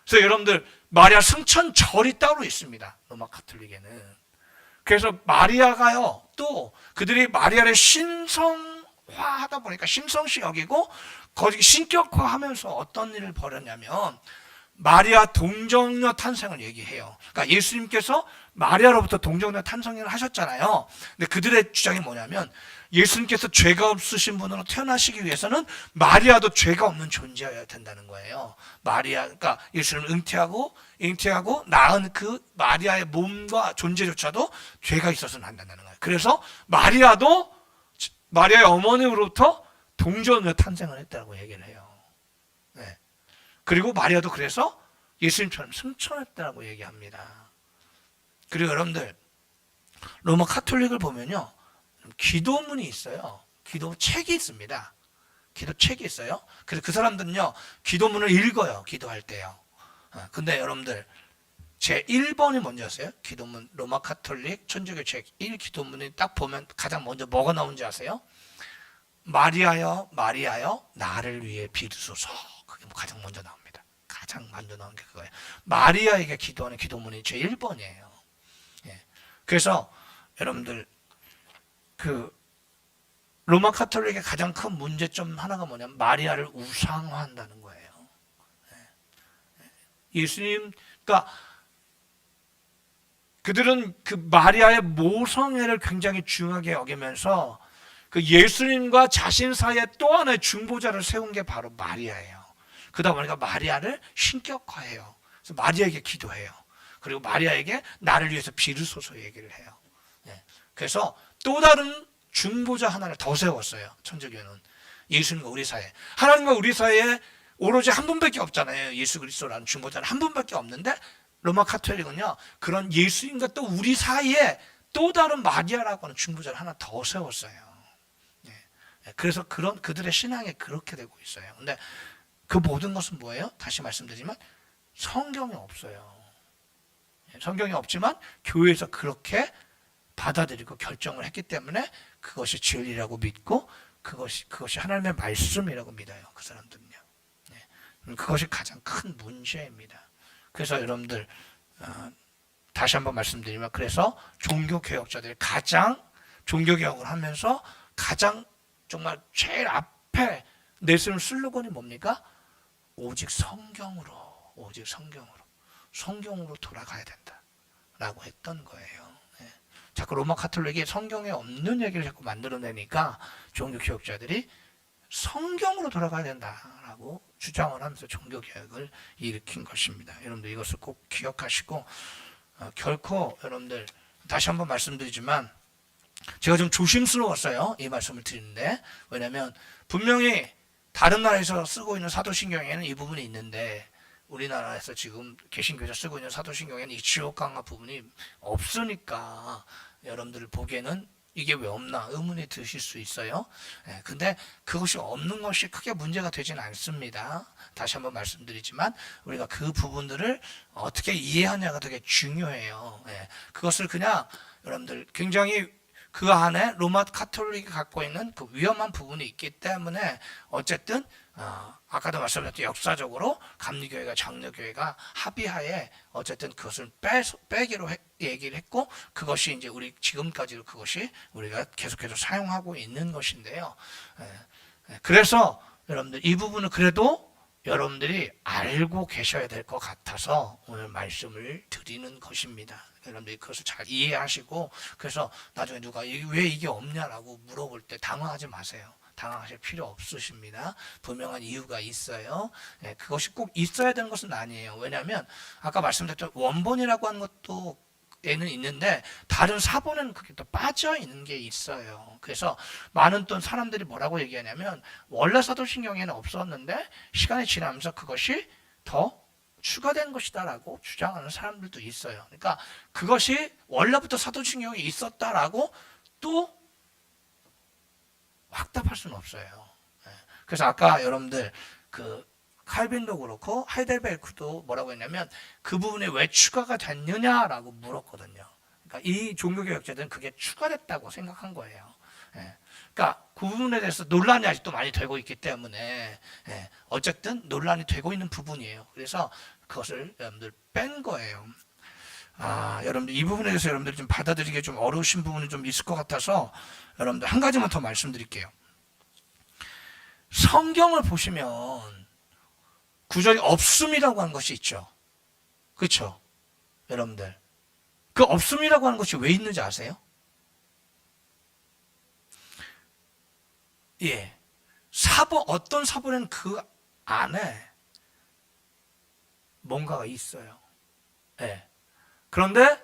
그래서 여러분들 마리아 승천절이 따로 있습니다. 로마 카톨릭에는. 그래서 마리아가요, 또 그들이 마리아를 신성화하다 보니까 심성시 여기고 거기 신격화하면서 어떤 일을 벌였냐면 마리아 동정녀 탄생을 얘기해요. 그러니까 예수님께서 마리아로부터 동정녀 탄생을 하셨잖아요. 근데 그들의 주장이 뭐냐면 예수님께서 죄가 없으신 분으로 태어나시기 위해서는 마리아도 죄가 없는 존재여야 된다는 거예요. 그러니까 예수님을 잉태하고 낳은 그 마리아의 몸과 존재조차도 죄가 있어서는 안 된다는 거예요. 그래서 마리아의 어머니로부터 동정녀 탄생을 했다고 얘기를 해요. 네. 그리고 마리아도 그래서 예수님처럼 승천했다고 얘기합니다. 그리고 여러분들 로마 카톨릭을 보면요, 기도문이 있어요. 기도책이 있습니다. 기도책이 있어요. 그래서 그 사람들은요, 기도문을 읽어요. 기도할 때요. 근데 여러분들 제 1번이 뭔지 아세요? 기도문, 로마 카톨릭 천주교 책 1 기도문이 딱 보면 가장 먼저 뭐가 나오는지 아세요? 마리아여 나를 위해 빌으소서. 그게 가장 먼저 나옵니다. 가장 먼저 나오는 게 그거예요. 마리아에게 기도하는 기도문이 제 1번이에요. 예. 그래서 여러분들 그 로마 카톨릭의 가장 큰 문제점 하나가 뭐냐면 마리아를 우상화한다는 거예요. 예수님, 그러니까 그들은 그 마리아의 모성애를 굉장히 중요하게 여기면서 그 예수님과 자신 사이에 또 하나의 중보자를 세운 게 바로 마리아예요. 그러다 보니까 마리아를 신격화해요. 그래서 마리아에게 기도해요. 그리고 마리아에게 나를 위해서 빌으소서 얘기를 해요. 그래서 또 다른 중보자 하나를 더 세웠어요. 천주교는. 예수님과 우리 사이에. 하나님과 우리 사이에 오로지 한 분밖에 없잖아요. 예수 그리스도라는 중보자는 한 분밖에 없는데 로마 카톨릭은요, 그런 예수님과 또 우리 사이에 또 다른 마리아라고 하는 중보자를 하나 더 세웠어요. 그래서 그들의 신앙이 그렇게 되고 있어요. 근데 그 모든 것은 뭐예요? 다시 말씀드리지만 성경이 없어요. 성경이 없지만 교회에서 그렇게 받아들이고 결정을 했기 때문에 그것이 진리라고 믿고 그것이 하나님의 말씀이라고 믿어요. 그 사람들은요. 그것이 가장 큰 문제입니다. 그래서 여러분들 다시 한번 말씀드리면, 그래서 종교개혁자들이 가장 종교개혁을 하면서 가장 정말 제일 앞에 내세운 슬로건이 뭡니까? 오직 성경으로 돌아가야 된다라고 했던 거예요. 자꾸 로마 카톨릭이 성경에 없는 얘기를 자꾸 만들어내니까 종교개혁자들이 성경으로 돌아가야 된다라고 주장을 하면서 종교개혁을 일으킨 것입니다. 여러분들 이것을 꼭 기억하시고, 결코 여러분들 다시 한번 말씀드리지만 제가 좀 조심스러웠어요. 이 말씀을 드리는데. 왜냐하면 분명히 다른 나라에서 쓰고 있는 사도신경에는 이 부분이 있는데 우리나라에서 지금 개신교에서 쓰고 있는 사도신경에는 이 지옥강화 부분이 없으니까 여러분들 보기에는 이게 왜 없나 의문이 드실 수 있어요. 근데 그것이 없는 것이 크게 문제가 되지는 않습니다. 다시 한번 말씀드리지만 우리가 그 부분들을 어떻게 이해하냐가 되게 중요해요. 그것을 그냥 여러분들 굉장히 그 안에 로마 카톨릭이 갖고 있는 그 위험한 부분이 있기 때문에 어쨌든 아까도 말씀드렸던 역사적으로 감리교회가 장로교회가 합의하에 어쨌든 그것을 빼기로 얘기를 했고, 그것이 이제 우리 지금까지도 그것이 우리가 계속해서 사용하고 있는 것인데요. 그래서 여러분들 이 부분은 그래도 여러분들이 알고 계셔야 될 것 같아서 오늘 말씀을 드리는 것입니다. 여러분들이 그것을 잘 이해하시고, 그래서 나중에 누가 왜 이게 없냐라고 물어볼 때 당황하지 마세요. 당황하실 필요 없으십니다. 분명한 이유가 있어요. 그것이 꼭 있어야 되는 것은 아니에요. 왜냐하면 아까 말씀드렸던 원본이라고 하는 것도 에는 있는데 다른 사본에는 그게 또 빠져 있는 게 있어요. 그래서 많은 또 사람들이 뭐라고 얘기하냐면 원래 사도신경에는 없었는데 시간이 지나면서 그것이 더 추가된 것이다라고 주장하는 사람들도 있어요. 그러니까 그것이 원래부터 사도신경에 있었다라고 또 확답할 수는 없어요. 그래서 아까 여러분들 그 칼빈도 그렇고 하이델베르크도 뭐라고 했냐면 그 부분에 왜 추가가 됐느냐라고 물었거든요. 그러니까 이 종교개혁자들은 그게 추가됐다고 생각한 거예요. 그러니까 그 부분에 대해서 논란이 아직도 많이 되고 있기 때문에 어쨌든 논란이 되고 있는 부분이에요. 그래서 그것을 여러분들 뺀 거예요. 여러분들 이 부분에 대해서 여러분들이 좀 받아들이기 좀 어려우신 부분이 좀 있을 것 같아서 여러분들 한 가지만 더 말씀드릴게요. 성경을 보시면 구절이 없음이라고 하는 것이 있죠. 그렇죠? 여러분들 그 없음이라고 하는 것이 왜 있는지 아세요? 어떤 사본에는 그 안에 뭔가가 있어요. 그런데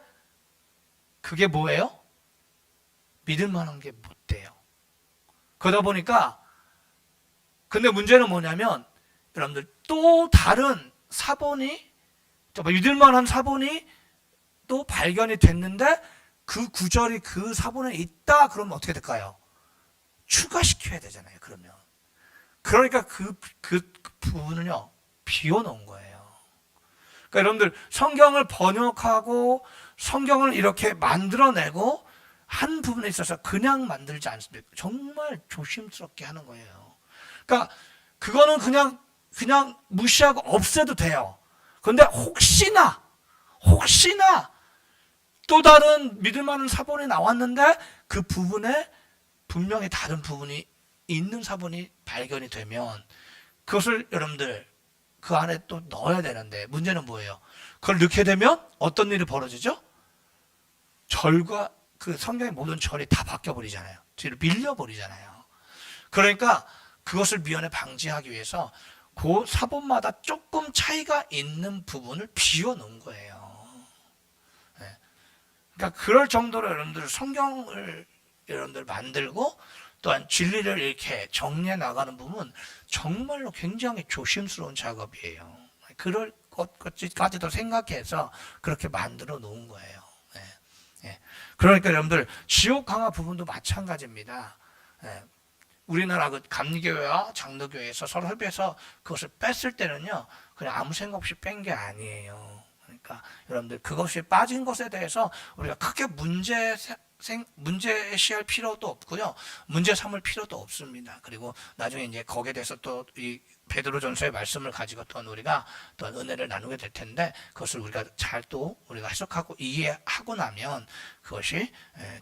그게 뭐예요? 믿을 만한 게 못 돼요. 그러다 보니까 근데 문제는 뭐냐면 여러분들 또 다른 사본이 믿을 만한 사본이 또 발견이 됐는데 그 구절이 그 사본에 있다 그러면 어떻게 될까요? 추가시켜야 되잖아요. 그러니까 그 부분은요 비워놓은 거예요. 그러니까 여러분들 성경을 번역하고 성경을 이렇게 만들어내고 한 부분에 있어서 그냥 만들지 않습니다. 정말 조심스럽게 하는 거예요. 그러니까 그거는 그냥 무시하고 없애도 돼요. 그런데 혹시나 또 다른 믿을 만한 사본이 나왔는데 그 부분에 분명히 다른 부분이 있는 사본이 발견이 되면 그것을 여러분들 그 안에 또 넣어야 되는데 문제는 뭐예요? 그걸 넣게 되면 어떤 일이 벌어지죠? 절과 그 성경의 모든 절이 다 바뀌어버리잖아요. 뒤로 밀려버리잖아요. 그러니까 그것을 미연에 방지하기 위해서 그 사본마다 조금 차이가 있는 부분을 비워놓은 거예요. 그러니까 그럴 정도로 여러분들 성경을 여러분들 만들고 또한 진리를 이렇게 정리해 나가는 부분 정말로 굉장히 조심스러운 작업이에요. 그럴 것까지도 생각해서 그렇게 만들어 놓은 거예요. 그러니까 여러분들 지옥 강화 부분도 마찬가지입니다. 우리나라 그 감리교회와 장로교회에서 서로 협의해서 그것을 뺐을 때는요 그냥 아무 생각 없이 뺀 게 아니에요. 그러니까 여러분들 그것이 빠진 것에 대해서 우리가 크게 문제시할 필요도 없고요. 문제 삼을 필요도 없습니다. 그리고 나중에 이제 거기에 대해서 또 이 베드로전서의 말씀을 가지고 또 우리가 또 은혜를 나누게 될 텐데 그것을 우리가 잘 또 우리가 해석하고 이해하고 나면 그것이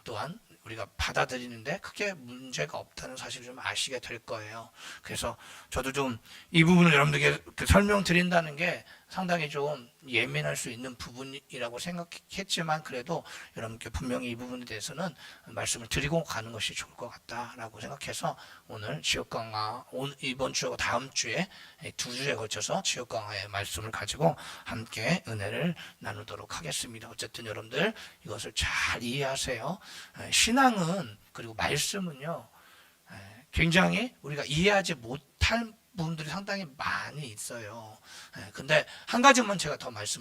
또한 우리가 받아들이는데 크게 문제가 없다는 사실을 좀 아시게 될 거예요. 그래서 저도 좀 이 부분을 여러분들에게 설명드린다는 게 상당히 좀 예민할 수 있는 부분이라고 생각했지만 그래도 여러분께 분명히 이 부분에 대해서는 말씀을 드리고 가는 것이 좋을 것 같다라고 생각해서 오늘 지역강화 이번 주하고 다음 주에 두 주에 걸쳐서 지역강화의 말씀을 가지고 함께 은혜를 나누도록 하겠습니다. 어쨌든 여러분들 이것을 잘 이해하세요. 신앙은 그리고 말씀은요 굉장히 우리가 이해하지 못할 부분들이 상당히 많이 있어요. 근데 한 가지만 제가 더 말씀을